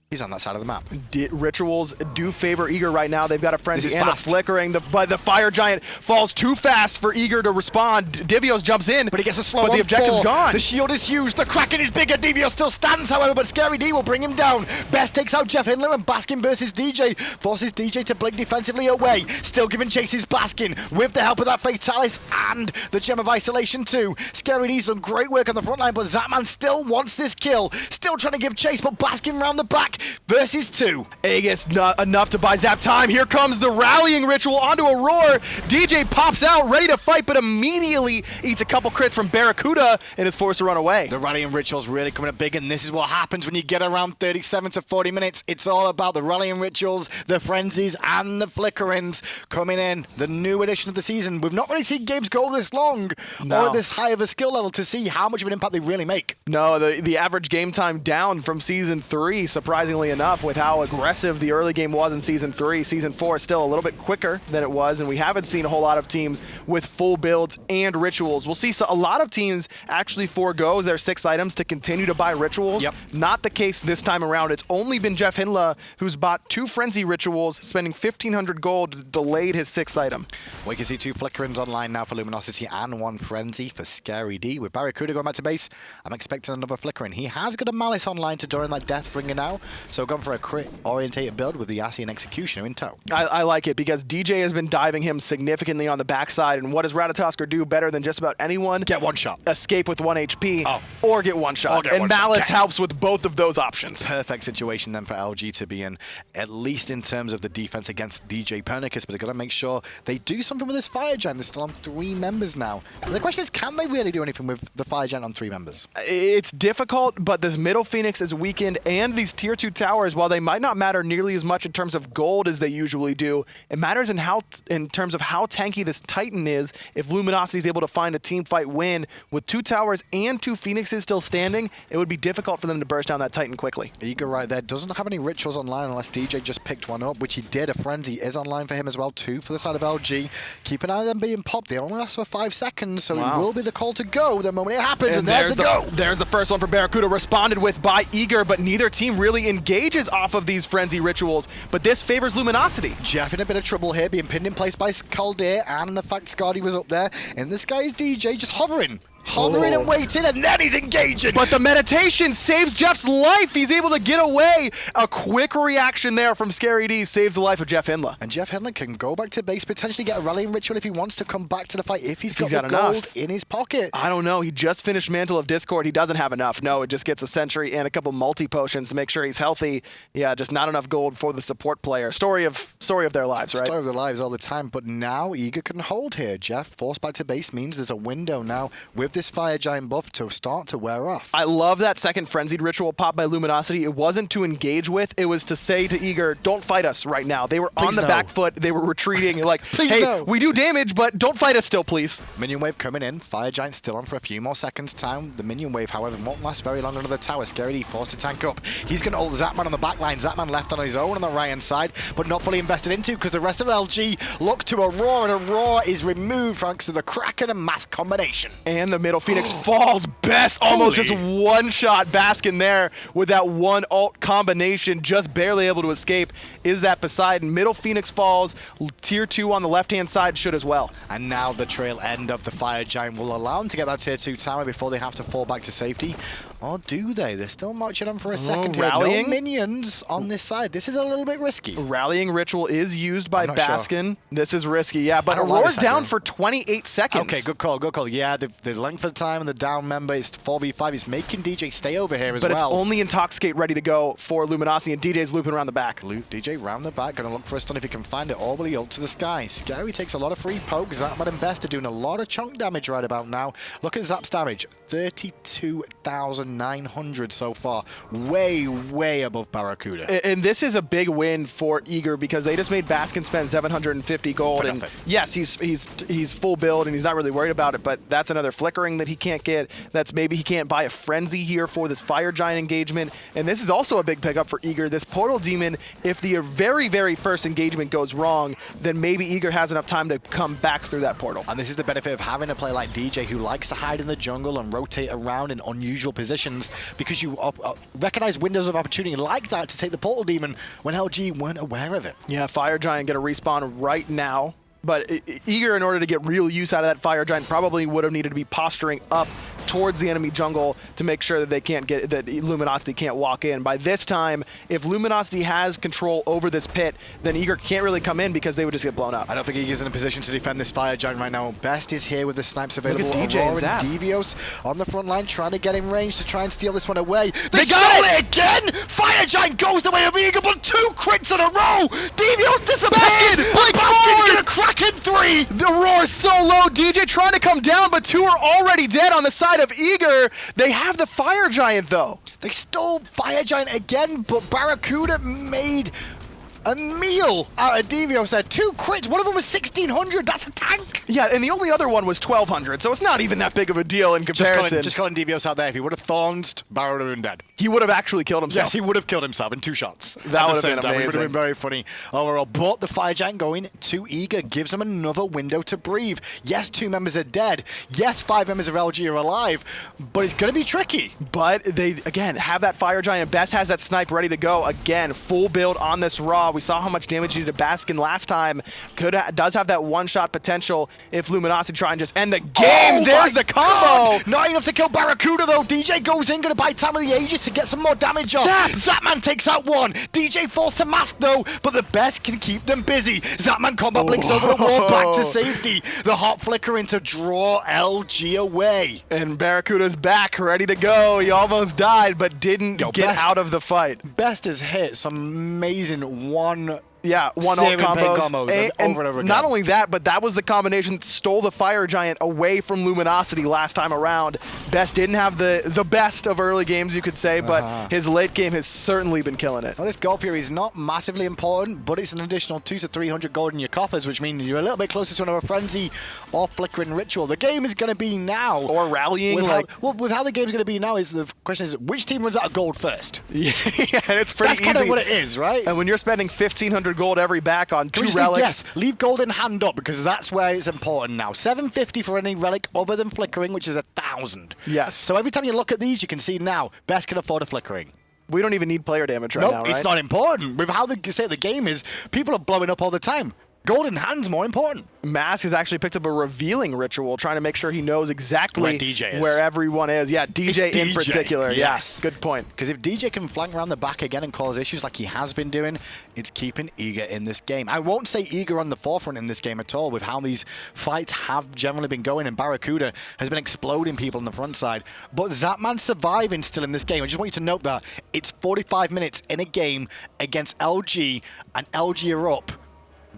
he's on that side of the map.
Rituals do favor Eager right now. They've got a frenzy and a flickering, but the Fire Giant falls too fast for Eager to respond. Divios jumps in,
but he gets a slow
but the objective's gone.
The shield is huge. The Kraken is bigger. Divios still stands, however, but Scary D will bring him down. Best takes out Jeff Hindler, and Baskin versus DJ forces DJ to blink defensively away. Still giving chases Baskin with the help of that Fatalis and the Gem of Isolation too. Scary D's done great work on the front line, but Zapman still wants this kill. Still trying to give chase, but Baskin round the back. Versus 2.
Aegis not enough to buy Zap time. Here comes the rallying ritual onto Aurora. DJ pops out, ready to fight, but immediately eats a couple crits from Barracuda and is forced to run away.
The rallying ritual's really coming up big, and this is what happens when you get around 37 to 40 minutes. It's all about the rallying rituals, the frenzies, and the flickerings coming in. The new edition of the season. We've not really seen games go this long or this high of a skill level to see how much of an impact they really make.
No, the average game time down from Season 3, surprisingly enough, with how aggressive the early game was in Season 3. Season 4 is still a little bit quicker than it was, and we haven't seen a whole lot of teams with full builds and rituals. We'll see a lot of teams actually forego their 6 items to continue to buy rituals. Not the case this time around. It's only been Jeff Hindla who's bought 2 frenzy rituals, spending 1,500 gold, delayed his 6th item.
We can see 2 flickerings online now for Luminosity and 1 frenzy for Scary D. With Barracuda going back to base, I'm expecting another flickering. He has got a Malice online to during that Deathbringer now, so gone for a crit-orientated build with the Yassi and Executioner in tow.
I like it because DJ has been diving him significantly on the backside, and what does Ratatosker do better than just about anyone?
Get one shot.
Escape with 1 HP, or get one shot. And Malice helps with both of those options.
Perfect situation then for LG to be in, at least in terms of the defense against DJ Pernicus, but they've got to make sure they do something with this Fire Giant. They're still on 3 members now. And the question is, can they really do anything with the Fire Giant on 3 members?
It's difficult, but this middle Phoenix is weakened, and these tier 2 towers, while they might not matter nearly as much in terms of gold as they usually do, it matters in terms of how tanky this Titan is. If Luminosity is able to find a team fight win with 2 towers and 2 Phoenixes still standing, it would be difficult for them to burst down that Titan quickly.
Eager right there. Doesn't have any rituals online unless DJ just picked one up, which he did. A frenzy is online for him as well too for the side of LG. Keep an eye on them being popped. They only last for 5 seconds, so it will be the call to go the moment it happens, and there's the go.
There's the first one for Barracuda, responded with by Eager, but neither team really engages off of these frenzy rituals, but this favors Luminosity.
Jeff in a bit of trouble here, being pinned in place by Caldeir, and the fact Scardy was up there, and this guy is DJ just hovering and waiting, and then he's engaging.
But the meditation saves Jeff's life. He's able to get away. A quick reaction there from Scary D saves the life of Jeff Hindler.
And Jeff Hindler can go back to base, potentially get a rallying ritual if he wants to come back to the fight, if he's got the gold in his pocket.
I don't know. He just finished Mantle of Discord. He doesn't have enough. No, it just gets a Sentry and a couple multi-potions to make sure he's healthy. Yeah, just not enough gold for the support player. Story of their lives, right?
Story of their lives all the time. But now Eager can hold here. Jeff forced back to base means there's a window now with this Fire Giant buff to start to wear off.
I love that second Frenzied Ritual pop by Luminosity. It wasn't to engage with, it was to say to Eager, don't fight us right now. They were on the back foot, they were retreating, like, hey, we do damage, but don't fight us still, please.
Minion wave coming in, Fire Giant still on for a few more seconds time. The minion wave, however, won't last very long under the tower. Scary D forced to tank up. He's going to ult Zapman on the back line. Zapman left on his own on the right-hand side, but not fully invested into because the rest of LG look to Aurora, and Aurora is removed thanks to the Kraken and Mask combination.
And the middle Phoenix falls. Best almost just one-shot Baskin there with that one ult combination, just barely able to escape. Is that Poseidon? Middle Phoenix falls. Tier 2 on the left-hand side should as well.
And now the trail end of the Fire Giant will allow them to get that tier 2 tower before they have to fall back to safety. Or do they? They're still marching on for a second here.
Rallying.
No minions on this side. This is a little bit risky.
Rallying Ritual is used by Baskin. Sure. This is risky, yeah, but Aurora's down for 28 seconds.
Okay, good call, good call. Yeah, the length of time and the down member is 4v5. He's making DJ stay over here as well.
But it's only Intoxicate ready to go for Luminosity, and DJ's looping around the back.
DJ round the back, gonna look for a stun if he can find it. Or will he ult to the sky? Scary takes a lot of free pokes. Zapman and Best are doing a lot of chunk damage right about now. Look at Zap's damage, 32,900 so far. Way, way above Barracuda.
And this is a big win for Eager because they just made Baskin spend 750 gold. And yes, he's full build and he's not really worried about it, but that's another flickering that he can't get. That's maybe he can't buy a Frenzy here for this Fire Giant engagement. And this is also a big pickup for Eager. This Portal Demon, if the very, very first engagement goes wrong, then maybe Eager has enough time to come back through that portal.
And this is the benefit of having a player like DJ who likes to hide in the jungle and rotate around in unusual positions, because you recognize windows of opportunity like that to take the Portal Demon when LG weren't aware of it.
Yeah, Fire Giant get a respawn right now. But Eager, in order to get real use out of that Fire Giant, probably would have needed to be posturing up towards the enemy jungle to make sure that they can't get, that Luminosity can't walk in. By this time, if Luminosity has control over this pit, then Eager can't really come in because they would just get blown up.
I don't think Eager's in a position to defend this Fire Giant right now. Best is here with the snipes available.
Look at DJ and Zap.
Devios on the front line trying to get in range to try and steal this one away.
They got
it again! Fire Giant goes the way of Eager, but 2 crits in a row! Devios disappeared! Baskin's gonna crack in 3!
The roar is so low. DJ trying to come down, but 2 are already dead on the side of Eager. They have the Fire Giant, though.
They stole Fire Giant again, but Barracuda made a meal out of Devios there. 2 crits. One of them was 1,600. That's a tank.
Yeah, and the only other one was 1,200, so it's not even that big of a deal in comparison.
Just calling Devios out there. If he would have thorns, Barra would have been dead.
He would have actually killed himself.
Yes, he would have killed himself in 2 shots.
That would have been amazing.
It would have been very funny overall. But the Fire Giant going to Eager gives them another window to breathe. Yes, 2 members are dead. Yes, 5 members of LG are alive. But it's going to be tricky.
But they, again, have that Fire Giant. Best has that snipe ready to go. Again, full build on this Raw. We saw how much damage he did to Baskin last time. Does have that one-shot potential if Luminosity try and just end the game. There's the combo.
God. Not enough to kill Barracuda, though. DJ goes in, going to buy time with the Aegis to get some more damage off. Zapman takes out 1. DJ forced to mask, though, but the Best can keep them busy. Zapman combo blinks over the wall, back to safety. The hot flickering to draw LG away.
And Barracuda's back, ready to go. He almost died, but didn't get out of the fight.
Best has hit some amazing one-ult
combos.
And over and over again.
Not only that, but that was the combination that stole the Fire Giant away from Luminosity last time around. Best didn't have the best of early games, you could say, but his late game has certainly been killing it.
Well, this Gold Fury is not massively important, but it's an additional 200 to 300 gold in your coffers, which means you're a little bit closer to another Frenzy or Flickering Ritual. The game is going to be now.
Or Rallying.
With how the game's going to be now, is the question is, which team runs out of gold first?
Yeah, it's pretty easy.
That's kind of what it is, right?
And when you're spending 1,500 gold every back on 2 relics.
Yes, leave gold in hand up because that's where it's important now. 750 for any relic other than Flickering, which is 1,000.
Yes.
So every time you look at these, you can see now, Best can afford a Flickering.
We don't even need player damage right now, right?
It's not important. With how the state of the game is, people are blowing up all the time. Gold in hand's more important.
Mask has actually picked up a Revealing Ritual, trying to make sure he knows exactly where everyone is. Yeah, DJ in particular. Yes, good point.
Because if DJ can flank around the back again and cause issues like he has been doing, it's keeping Eager in this game. I won't say Eager on the forefront in this game at all with how these fights have generally been going, and Barracuda has been exploding people on the front side. But Zapman's surviving still in this game. I just want you to note that it's 45 minutes in a game against LG, and LG are up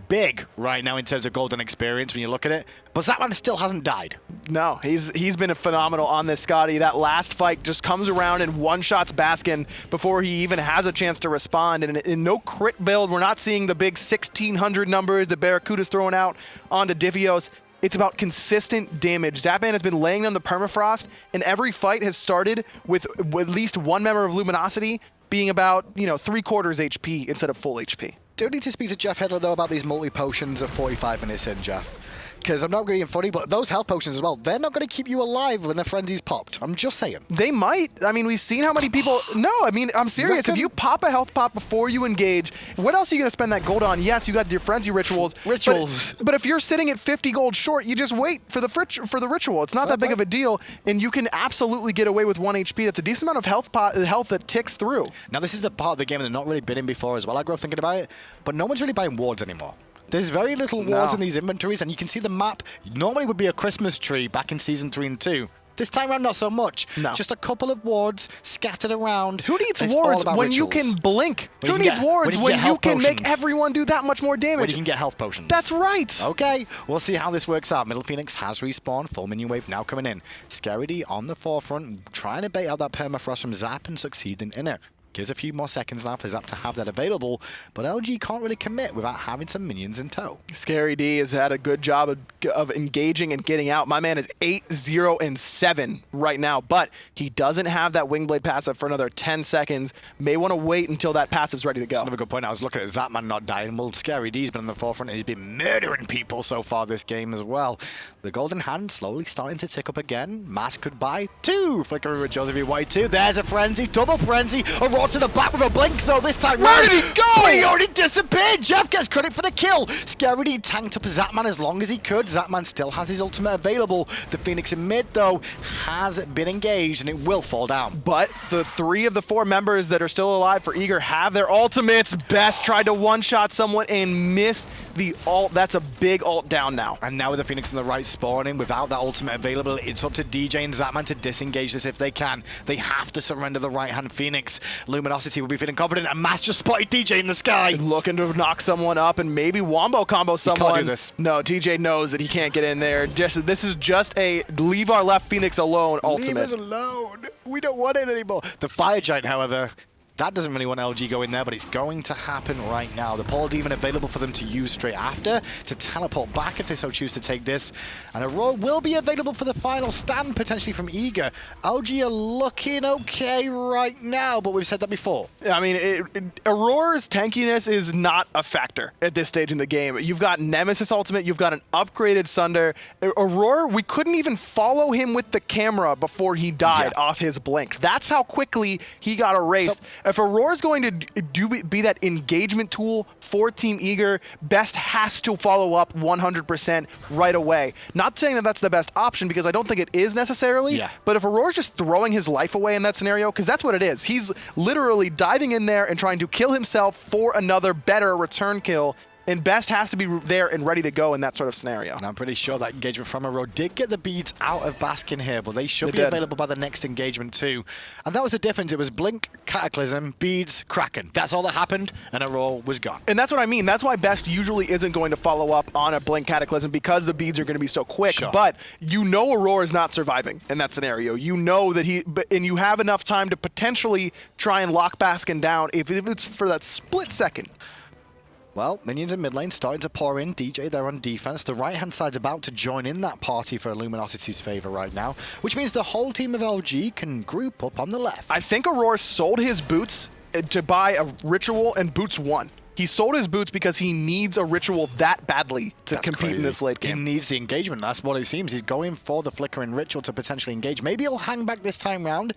big right now in terms of golden experience when you look at it. But Zatman still hasn't died.
No, he's been phenomenal on this Scotty. That last fight just comes around and one-shots Baskin before he even has a chance to respond. And in no crit build, we're not seeing the big 1,600 numbers that Barracuda's throwing out onto Divios. It's about consistent damage. Zatman has been laying on the permafrost, and every fight has started with at least one member of Luminosity being about, 3/4 HP instead of full HP.
Do need to speak to Jeff Hedler, though, about these multi-potions of 45 minutes in, Jeff. Because I'm not being funny, but those health potions as well, they're not going to keep you alive when the frenzy's popped. I'm just saying.
They might. I mean, we've seen how many people... No, I mean, I'm serious. If you pop a health pop before you engage, what else are you going to spend that gold on? Yes, you got your frenzy rituals. But if you're sitting at 50 gold short, you just wait for the ritual. It's not that big of a deal, and you can absolutely get away with 1 HP. That's a decent amount of health that ticks through.
Now, this is the part of the game that not really been in before as well. I grew up thinking about it, but no one's really buying wards anymore. There's very little wards in these inventories, and you can see the map normally would be a Christmas tree back in Season 3 and 2. This time around, not so much.
No.
Just a couple of wards scattered around.
Who needs wards when you can blink? Who needs wards when you can make everyone do that much more damage?
When you can get health potions.
That's right.
Okay, we'll see how this works out. Middle Phoenix has respawned. Full minion wave now coming in. Scary D on the forefront, trying to bait out that permafrost from Zap and succeeding in it. Gives a few more seconds now for Zap to have that available, but LG can't really commit without having some minions in tow.
Scary D has had a good job of engaging and getting out. My man is 8-0-7 right now, but he doesn't have that Wingblade passive for another 10 seconds. May want to wait until that passive's ready to go.
That's another good point. I was looking at Zapman not dying. Well, Scary D's been on the forefront, and he's been murdering people so far this game as well. The golden hand slowly starting to tick up again. Mask could buy 2 flickering rituals if he wanted to. There's a frenzy, double frenzy. A raw to the back with a blink, though this time.
Where did he go?
He already disappeared. Jeff gets credit for the kill. Scary D tanked up Zatman as long as he could. Zatman still has his ultimate available. The Phoenix in mid, though, has been engaged, and it will fall down.
But the 3 of the 4 members that are still alive for Eager have their ultimates. Best tried to one-shot someone and missed the ult. That's a big ult down now.
And now with the Phoenix in the right spawning, without that ultimate available, it's up to DJ and Zatman to disengage this if they can. They have to surrender the right-hand Phoenix. Luminosity will be feeling confident, and Mass just spotted DJ in the sky.
Looking to knock someone up and maybe wombo combo someone.
Can't do this.
No, DJ knows that he can't get in there. This is just a leave our left Phoenix alone ultimate.
Leave us alone. We don't want it anymore. The Fire Giant, however, that doesn't really want LG go in there, but it's going to happen right now. The Paul Demon available for them to use straight after to teleport back if they so choose to take this. And Aurora will be available for the final stand, potentially from Eager. LG are looking okay right now, but we've said that before.
I mean, Aurora's tankiness is not a factor at this stage in the game. You've got Nemesis Ultimate, you've got an upgraded Sunder. Aurora, we couldn't even follow him with the camera before he died off his blink. That's how quickly he got erased. If Aurora's going to be that engagement tool for Team Eager, Best has to follow up 100% right away. Not saying that that's the best option, because I don't think it is necessarily, but if Aurora's just throwing his life away in that scenario, because that's what it is. He's literally diving in there and trying to kill himself for another better return kill, and Best has to be there and ready to go in that sort of scenario.
And I'm pretty sure that engagement from Aurora did get the beads out of Baskin here, but they should be available by the next engagement too. And that was the difference. It was Blink, Cataclysm, beads, Kraken. That's all that happened, and Aurora was gone.
And that's what I mean. That's why Best usually isn't going to follow up on a Blink Cataclysm, because the beads are going to be so quick. But you know Aurora is not surviving in that scenario. You know that and you have enough time to potentially try and lock Baskin down if it's for that split second.
Well, minions in mid lane starting to pour in. DJ there on defense. The right-hand side's about to join in that party for Luminosity's favor right now, which means the whole team of LG can group up on the left.
I think Aurora sold his boots to buy a ritual, and boots won. He sold his boots because he needs a ritual that badly to compete in this late game.
He needs the engagement. That's what it seems. He's going for the flickering ritual to potentially engage. Maybe he'll hang back this time round.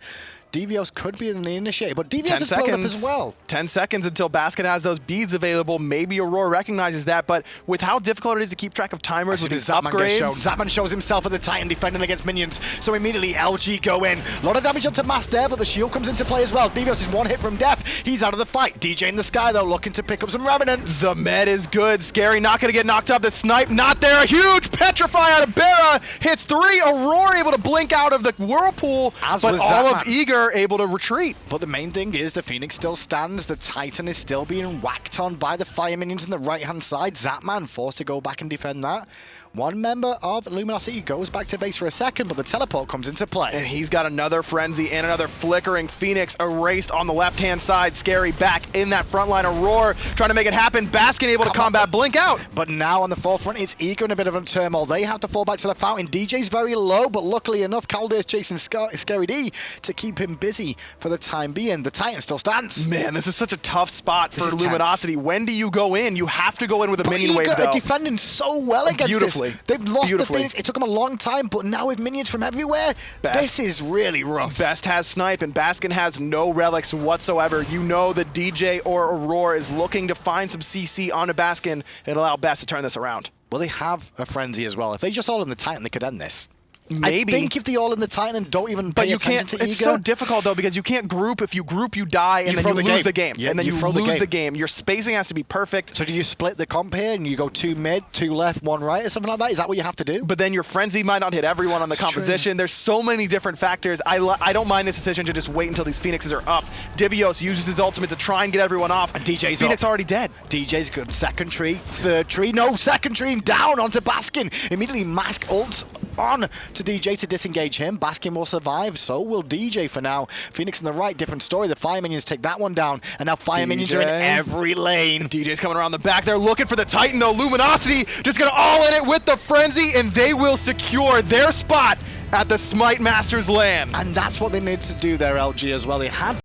Devios could be in the initiate, but Devios is blown up as well. 10
seconds until Baskin has those beads available. Maybe Aurora recognizes that, but with how difficult it is to keep track of timers with these upgrades.
Zatman shows himself at the Titan defending against minions, so immediately LG go in. A lot of damage onto Mass there, but the shield comes into play as well. Devios is 1 hit from death. He's out of the fight. DJ in the sky, though, looking to pick up some remnants.
The med is good. Scary not going to get knocked up. The snipe not there. A huge petrify out of Barra. Hits 3. Aurora able to blink out of the whirlpool, but all of Eager are able to retreat.
But the main thing is the Phoenix still stands. The Titan is still being whacked on by the fire minions on the right-hand side. Zapman forced to go back and defend that. One member of Luminosity goes back to base for a second, but the teleport comes into play.
And he's got another Frenzy and another flickering Phoenix erased on the left-hand side. Scary back in that front line. Aurora trying to make it happen. Baskin able to combat Blink out.
But now on the forefront, it's Eager in a bit of a turmoil. They have to fall back to the fountain. DJ's very low, but luckily enough, Caldeir's chasing Scary D to keep him busy for the time being. The Titan still stands.
Man, this is such a tough spot for Luminosity. Tense. When do you go in? You have to go in with a minion wave, though.
Eager are defending so well against this. They've lost the Phoenix. It took them a long time, but now with minions from everywhere, this is really rough.
Best has Snipe, and Baskin has no relics whatsoever. You know that DJ or Aurora is looking to find some CC onto Baskin and allow Best to turn this around.
Well, they have a Frenzy as well. If they just all in the Titan, they could end this.
Maybe.
I think if they all in the Titan and don't even pay attention to Eager.
It's so difficult, though, because you can't group. If you group, you die, and then you lose the game.
Yeah,
and then you lose the game. Your spacing has to be perfect.
So do you split the comp here, and you go 2 mid, 2 left, 1 right, or something like that? Is that what you have to do?
But then your Frenzy might not hit everyone on the composition. There's so many different factors. I don't mind this decision to just wait until these Phoenixes are up. Divios uses his ultimate to try and get everyone off.
And DJ's
Phoenix already dead.
DJ's good. Second tree, third tree. No, second tree down onto Baskin. Immediately Mask ults on to DJ to disengage him. Baskin will survive, so will DJ for now. Phoenix in the right, different story. The Fire Minions take that one down, and now Fire Minions are in every lane.
DJ's coming around the back. They're looking for the Titan, though. Luminosity just gonna all in it with the Frenzy, and they will secure their spot at the SMITE Masters LAN.
And that's what they need to do there, LG, as well. They had